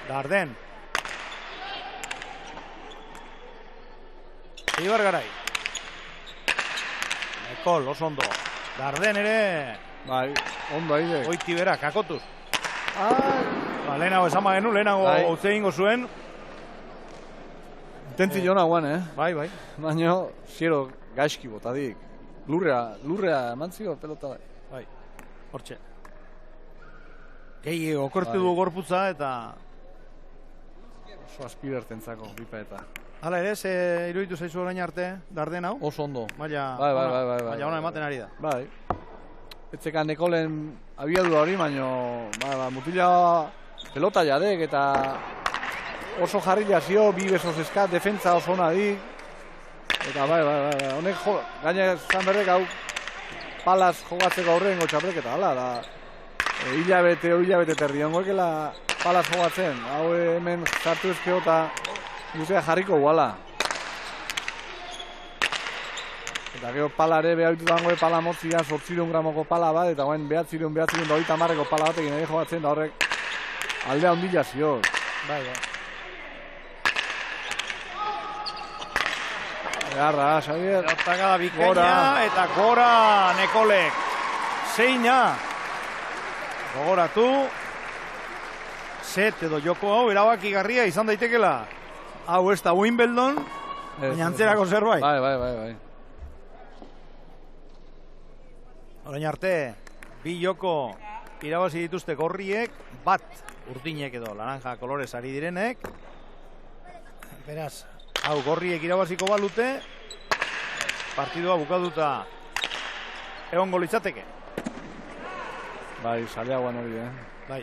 Darden. Ibargarai. Ekol, oso ondo. Darden ere... Bai, ondo aire. Oiti bera, kakotuz. Lehenago esan bagenu, lehenago utze egingo zuen. Tentzi jona guan, Bai. Baina, ziero gaizki botadik. Lurrea emantzio pelota bai. Bai, hortxe. Gehi okortu du gorputza eta... Oso aspirertentzako, bipa eta. Hala ere, ze iruditu zaizu orain arte, Darden hau? Oso ondo. Bai. Baina ona ematen ari da. Bai. Etzeka Nekolen abiadura hori, baina mutila pelota jadek eta... Oso jarri jazio, bi besoz eskat, defentza oso ona dik. Eta bai. Honek gaina zan berrek hau palaz jogatzeko aurrengo txaprek eta hala da. hilabete terri ongoekela palaz jogatzen. Hau hemen sartu ezkeo eta luzea jarriko guala. Eta gero palare behar ditu dangoe pala motzian 800 gramoko pala bat, eta guen 900 marreko pala batekin ere jogatzen, da horrek aldea ondila zio. Bai. Garra, Xavier. Pelotaka bikaina eta gora Nekolek. Zeina. Gogoratu. Set edo joko hau erabakigarria izan daitekela. Hau ez da Wimbledon, baina antzerako zerbait. Bai. Orain arte, bi joko irabazi dituzte gorriek, bat urdinek edo laranja kolorez ari direnek. Beraz, hau gorriek irabaziko balute, partidua bukatuta egongo litzateke. Bai, saliagoan hori, Bai.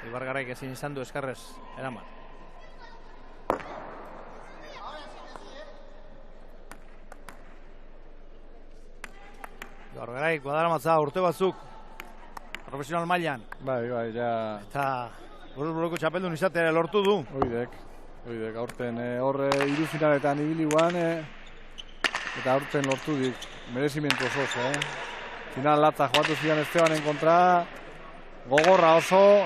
Ibargaraik ezin izan du eskarrez eraman. Ibargaraik badaramatza urte batzuk profesional mailan. Bai, ja. Eta buruz-buruko txapeldun izatea lortu du. Oidek, aurten horre hiru finaletan ibili guan, eta aurten lortu dik, merezimentu oso, Final latza joatu zidan Estebanen kontra, gogorra oso,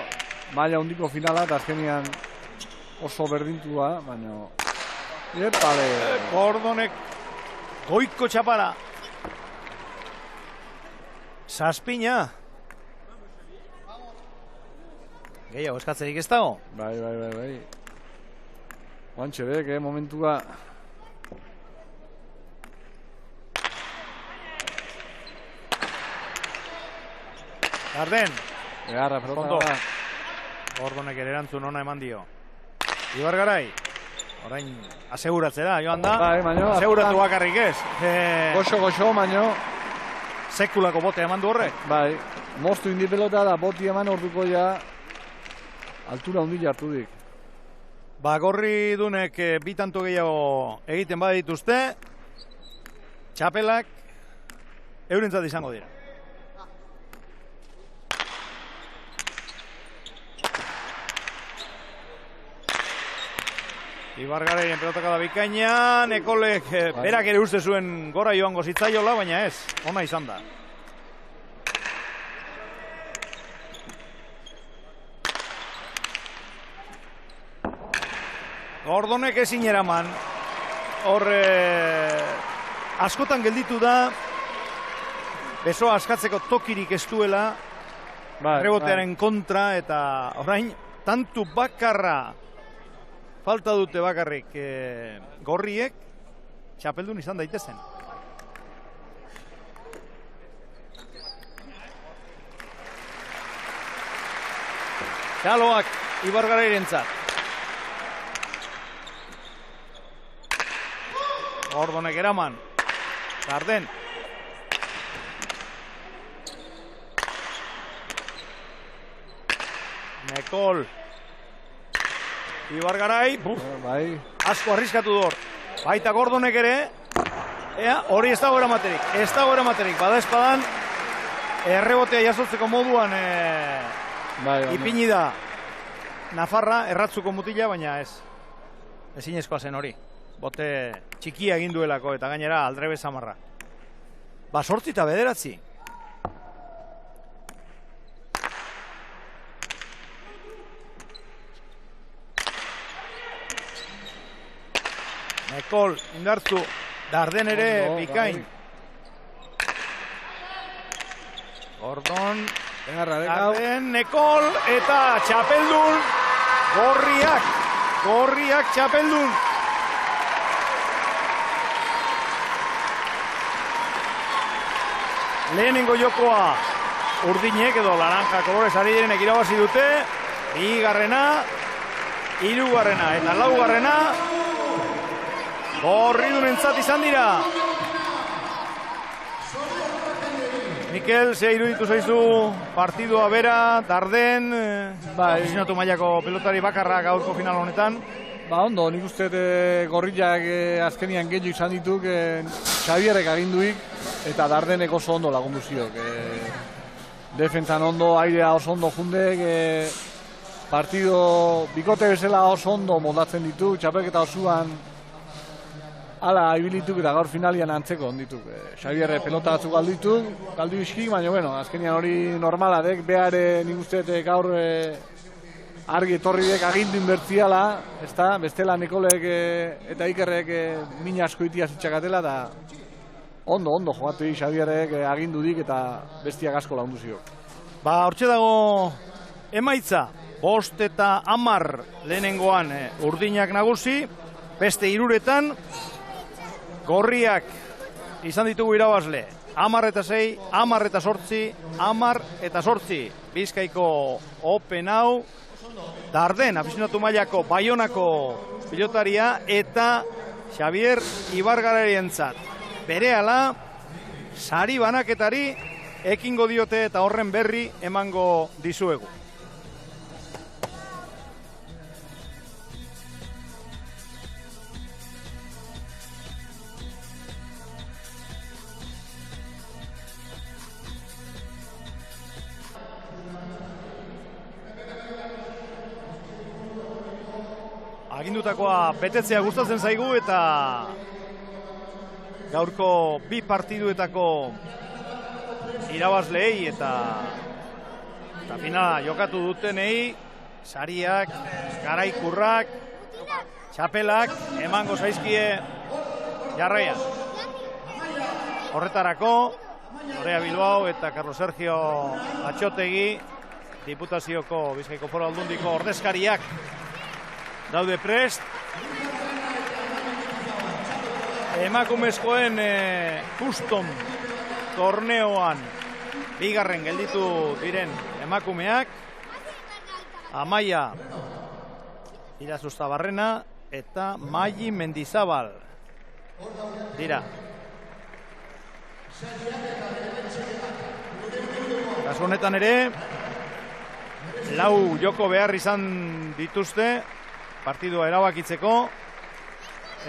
maila hundiko finala, eta azkenian oso berdintua, baina... Epale! Gordonek goiko txapara. Zazpina. Gehiago eskatzerik ez dago? Bai. Guantxe bek, momentua... Garden. Egarra, pelota. Gordonek ere erantzun ona eman dio. Ibargarai. Orain aseguratzera, joan da. Bai, baino. Aseguratu bakarrik ez. Goxo, baino. Sekulako bote eman du horrek. Bai, moztu indi pelota da boti eman orduko ja altura hundi hartu dik. Ba, gorri dunek bi tanto gehiago egiten badituzte, txapelak eurentzat izango dira. Ibargaraien pelotaka da bikaina, Nekolek berak ere uste zuen gora joango zitzaiola, baina ez, ona izan da. Gordonek ezin eraman, hor askotan gelditu da, besoa askatzeko tokirik ez duela, rebotearen kontra, eta orain tantu bakarra falta dute bakarrik gorriek txapeldun izan daitezen. Txaloak Ibargarairentzat. Gordonek eraman. Garden. Nekol. Ibargarai, bai. Asko arriskatu dut. Baita Gordonek ere, hori ez dago eramaterik. Bada espadan, errebotea jasotzeko moduan ipini da Nafarra, erratzuko mutila, baina ez. Ezinezkoa zen hori. Bote txikia egin duelako eta gainera aldrebe zamarra. Ba, 8 eta 9. Nekol, indartu, Darden ere bikain. Gordon, Darden, Nekol, eta txapeldun, gorriak txapeldun. Lehenengo jokoa urdinek edo laranja kolorez ari direnek irabazi dute, bigarrena, hirugarrena eta laugarrena gorridunentzat izan dira. Mikel, ze iruditu zaizu partidua bera, Darden, aficionatu mailako pelotari bakarra gaurko final honetan? Ba, ondo, nik uste gorriak azkenian gehiago izan dituk, Xabierrek aginduik, eta Dardenek oso ondo lagundu ziok. defentsan ondo, airea oso ondo jundek, partido bikote bezala oso ondo moldatzen ditu, txapelketa osuan hala ibilituk eta gaur finalian antzeko ondituk. Xabierre pelota batzuk galdu iskik, baina bueno, azkenian hori normala dek, behar nik uste gaur argi etorri dek agindu inbertziala, ezta, bestela Nikolek eta Ikerrek min asko itia zitxakatela, eta ondo jogatu Xabierrek agindudik eta bestiak asko laundu ziok. Ba, hortxe dago emaitza, 5 eta 10 lehenengoan urdinak nagusi, beste 3etan gorriak izan ditugu irabazle, 10 eta 6, 10 eta 8, 10 eta 8, Bizkaiko Open hau, Darden, afizionatu mailako Baionako pilotaria eta Xabier Ibargararientzat. Berehala, sari banaketari ekingo diote eta horren berri emango dizuegu. Agindutakoa betetzea gustatzen zaigu eta gaurko 2 partiduetako irabazleei eta finala jokatu dutenei sariak, garaikurrak, txapelak emango zaizkie jarraian. Horretarako Lorea Bilbao eta Carlos Sergio Atxotegi, Diputazioko Bizkaiko Foru Aldundiko ordezkariak daude prest. Emakumezkoen custom torneoan bigarren gelditu diren emakumeak Amaia Irazustabarrena eta Maili Mendizabal dira. Kasu honetan ere 4 joko behar izan dituzte partidua erabakitzeko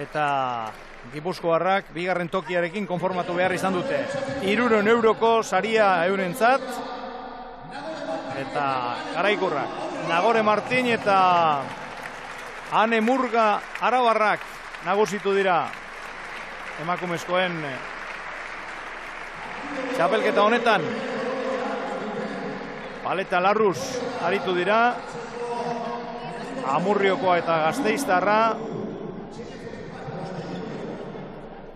eta Gipuzkoarrak bigarren tokiarekin konformatu behar izan dute. 300 euroko saria eurentzat eta garaikurrak Nagore Martin eta Ane Murga arabarrak nagusitu dira emakumezkoen txapelketa honetan. Paleta Larruz aritu dira, Amurriokoa eta Gasteiztarra,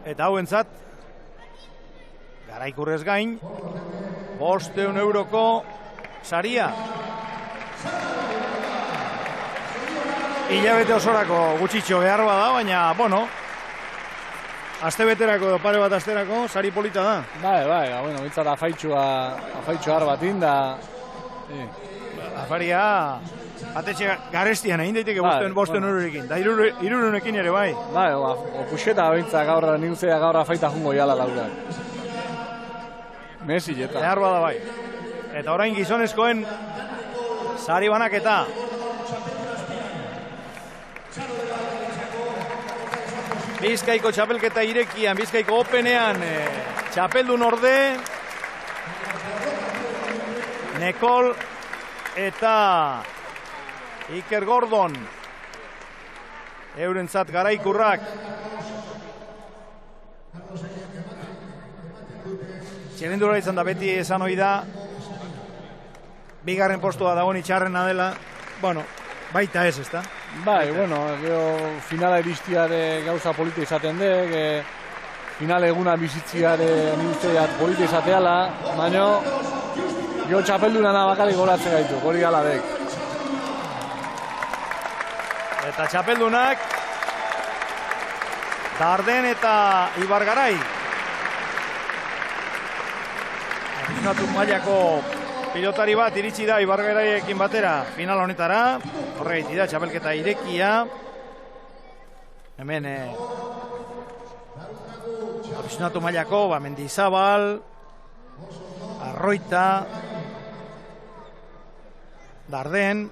eta hauentzat garaikurrez gain 500 euroko saria. Hilabete osorako gutxitxo behar bada, baina, bueno, aste beterako, pare bat asterako, sari polita da. Bai, bueno, bintzat afaitxu har bat inda. Afaria, atetxe garestian egin daiteke 500 eurorekin, da 300ekin ere bai. Bai, opuxeta bintzat gaur, nik uzea gaur afaita jungo jala dauka. Messi eta. Behar bada bai. Eta orain gizonezkoen sari banaketa. Bizkaiko txapelketa irekian, Bizkaiko Openean, txapeldun orde, Nekol eta Iker Gordon, eurentzat garaikurrak. Txelendura izan da beti esan hori da, bigarren postua dagoen itxarrena dela, bueno, baita ez, ezta? Bai, bueno, finala iristiare gauza polita izaten dek, finale eguna bizitziare nintzeat polita izateala, baina jo txapeldunana bakari goratzen gaitu, hori gala dek. Eta txapeldunak Darden eta Ibargarai. Afizionatu mailako pilotari bat iritsi da Ibargaraiekin batera final honetara. Horregaiti da txapelketa irekia. Hemen afizionatu mailako Mendizabal, Arroita, Darden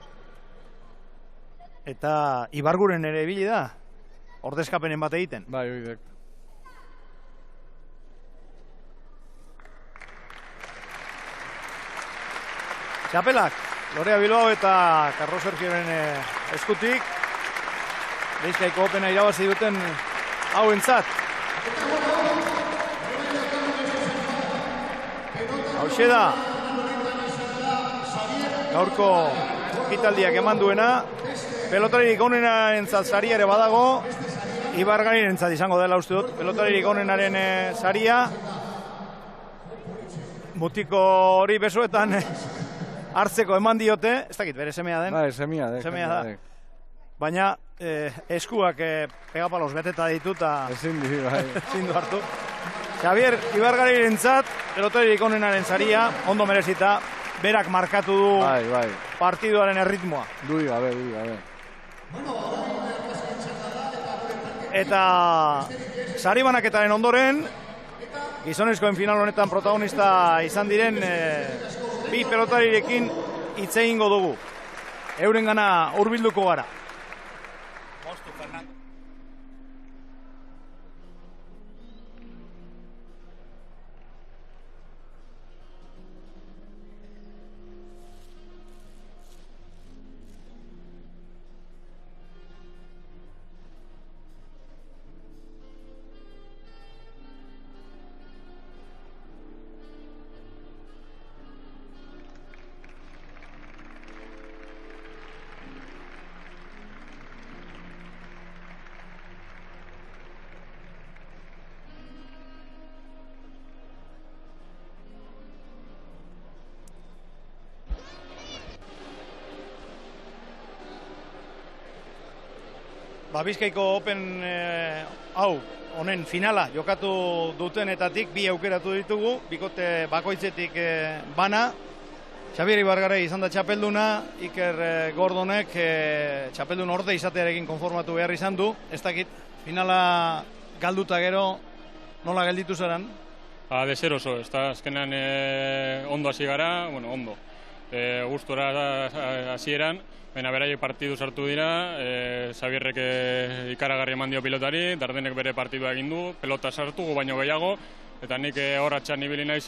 eta Ibarguren ere ibili da. Ordezkapenen bat egiten. Bai, oidek. Txapelak, Lorea Bilbao eta Carlos Sergioren eskutik. Bizkaiko Opena irabazi duten hauentzat. Hauxe da gaurko ekitaldiak eman duena. Pelotaririk onenarentzat saria ere badago. Ibargarirentzat izango dela uste dut. Pelotaririk onenaren saria. Mutiko hori besoetan hartzeko eman diote. Ez dakit, bere semea den. Bai, semea da. Baina eskuak pegapalos beteta ditu eta ezin du hartu. Xavier Ibargarirentzat pelotaririk onenaren saria, ondo merezita, berak markatu du partiduaren erritmoa. Dui gabe. Eta sari banaketaren ondoren, gizonezkoen final honetan protagonista izan diren bi pelotarirekin hitz egingo dugu. Eurengana hurbilduko gara. Bizkaiko Open honen finala jokatu dutenetatik bi aukeratu ditugu, bikote bakoitzetik bana. Xavier Ibargarai izan da txapelduna, Iker Gordonek txapeldun orde izatearekin konformatu behar izan du. Ez dakit, finala galduta gero nola gelditu zaren? Deser oso, ez da, azkenean ondo hasi gara, ondo. Gustora hasieran, baina beraiek partidu sartu dira, Xabierrek ikaragarri eman dio pilotari, Dardenek bere partidua egin du, pelota sartu gu baino gehiago, eta nik horratxan ibili naiz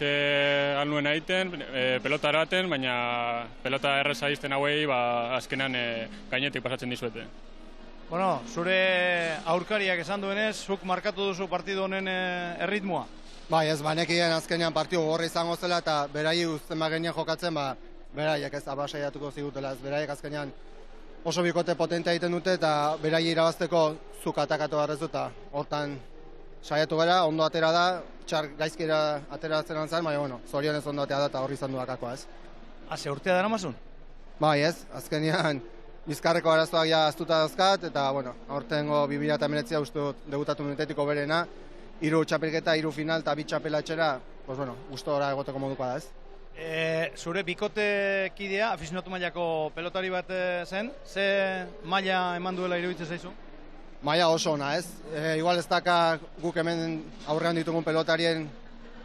alnuen egiten, pelota eraten, baina pelota erreza izten hauei azkenean gainetik pasatzen dizuete. Zure aurkariak esan duenez, zuk markatu duzu partidu honen erritmoa? Bai, ez, nekien azkenean partidu gorri izango zela eta beraiek uzten bagenien jokatzen, beraiek ez abasaiatuko zigutela, ez beraiek azkenean oso bikote potentea egiten dute eta beraiek irabazteko zuk atakatu garrezu eta hortan saiatu gara, ondo atera da, txar gaizkira ateratzen antzaren, baina zorionez ondo atera da eta horri izan du akakoa, ez. Ze urtea dara mazun? Bai, ez, azkenean bizkarreko arazoak ja aztuta dauzkat eta, aurtengo 2019 uste dut debutatu minutetiko berena, 3 txapelketa, 3 final eta 2 txapelatxera, gustora egoteko modukoa da, ez. Zure bikote kidea, afizionatu mailako pelotari bat zen, ze maila eman duela iruditzen zaizu? Maila oso ona, ez? Igual ez daka guk hemen aurrean ditugun pelotarien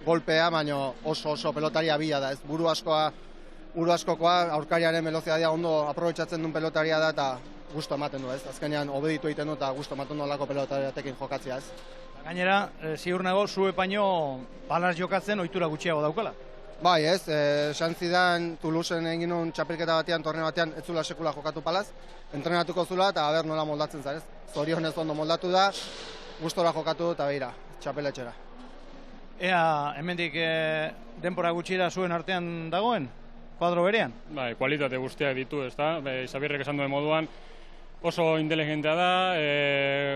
golpea, baina oso pelotaria bila da, ez? Buru askokoa, aurkariaren velozidadia ondo aprobetxatzen duen pelotaria da eta gusto ematen du, ez? Azkenean obeditu egiten du eta gusto ematen du alako pelotariatekin jokatzea, ez? Gainera, ziur nago, zu epaino balaz jokatzen ohitura gutxiago daukala? Bai, ez, esan zidan Toulouseen egin nuen txapelketa batean, torneo batean, ez zula sekula jokatu palaz, entrenatuko zula eta aber nola moldatzen zara, ez? Zorionez ondo moldatu da, gustora jokatu eta behira, txapeletxera. Ea, hemendik denbora gutxira zuen artean dagoen, kuadro berean? Bai, kualitate guztiak ditu, ez da, Xabierrek esan duen moduan, oso inteligentea da,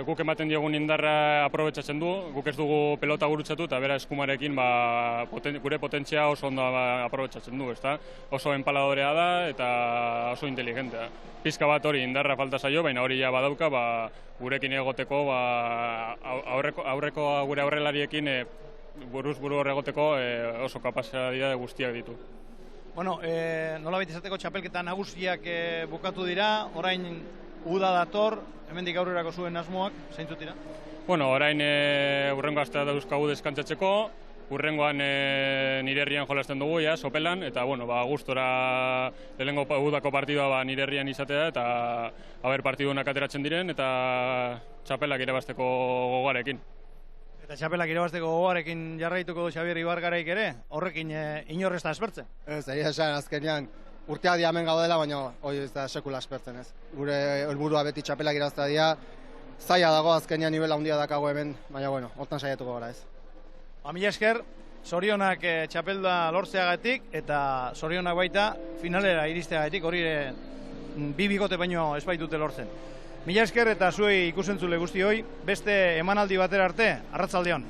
guk ematen diogun indarra aprobetxatzen du, guk ez dugu pelota gurutzatu eta bera eskumarekin gure potentzia oso ondo aprobetxatzen du, ezta? Oso enpaladorea da eta oso inteligentea. Pizka bat hori indarra falta zaio, baina hori ja badauka gurekin egoteko, aurreko gure aurrelariekin buruz buru horregoteko oso kapazitatea guztiak ditu. Nolabait izateko txapelketa nagusiak bukatu dira, orain uda dator, hemendik aurrerako zuen asmoak, zeintzuk dira? Orain urrengo astea dauzkagu deskantzatzeko, urrengoan nire herrian jolasten dugu, sopelan, eta gustora lehenengo udako partidua nire herrian izatea, eta partidunak ateratzen diren, eta txapelak irabazteko gogarekin. Eta txapelak irabazteko gogarekin jarraituko du Xavier Ibargaraik ere, horrekin inorrez da espertzen? Ez, egia esan, azkenean, urtea dia hemen gaudela, baina hori ez da sekula aspertzen ez. Gure helburua beti txapelak irabaztea dira, zaila dago azkenean nivel handia dakago hemen, baina bueno, hortan saiatuko gara ez. Mila esker, zorionak txapelda lortzeagatik eta zorionak baita finalera iristeagatik, hori bi bikote baino ez baitute lortzen. Mila esker eta zuei ikusentzule guztioi, beste emanaldi batera arte, arratsaldeon.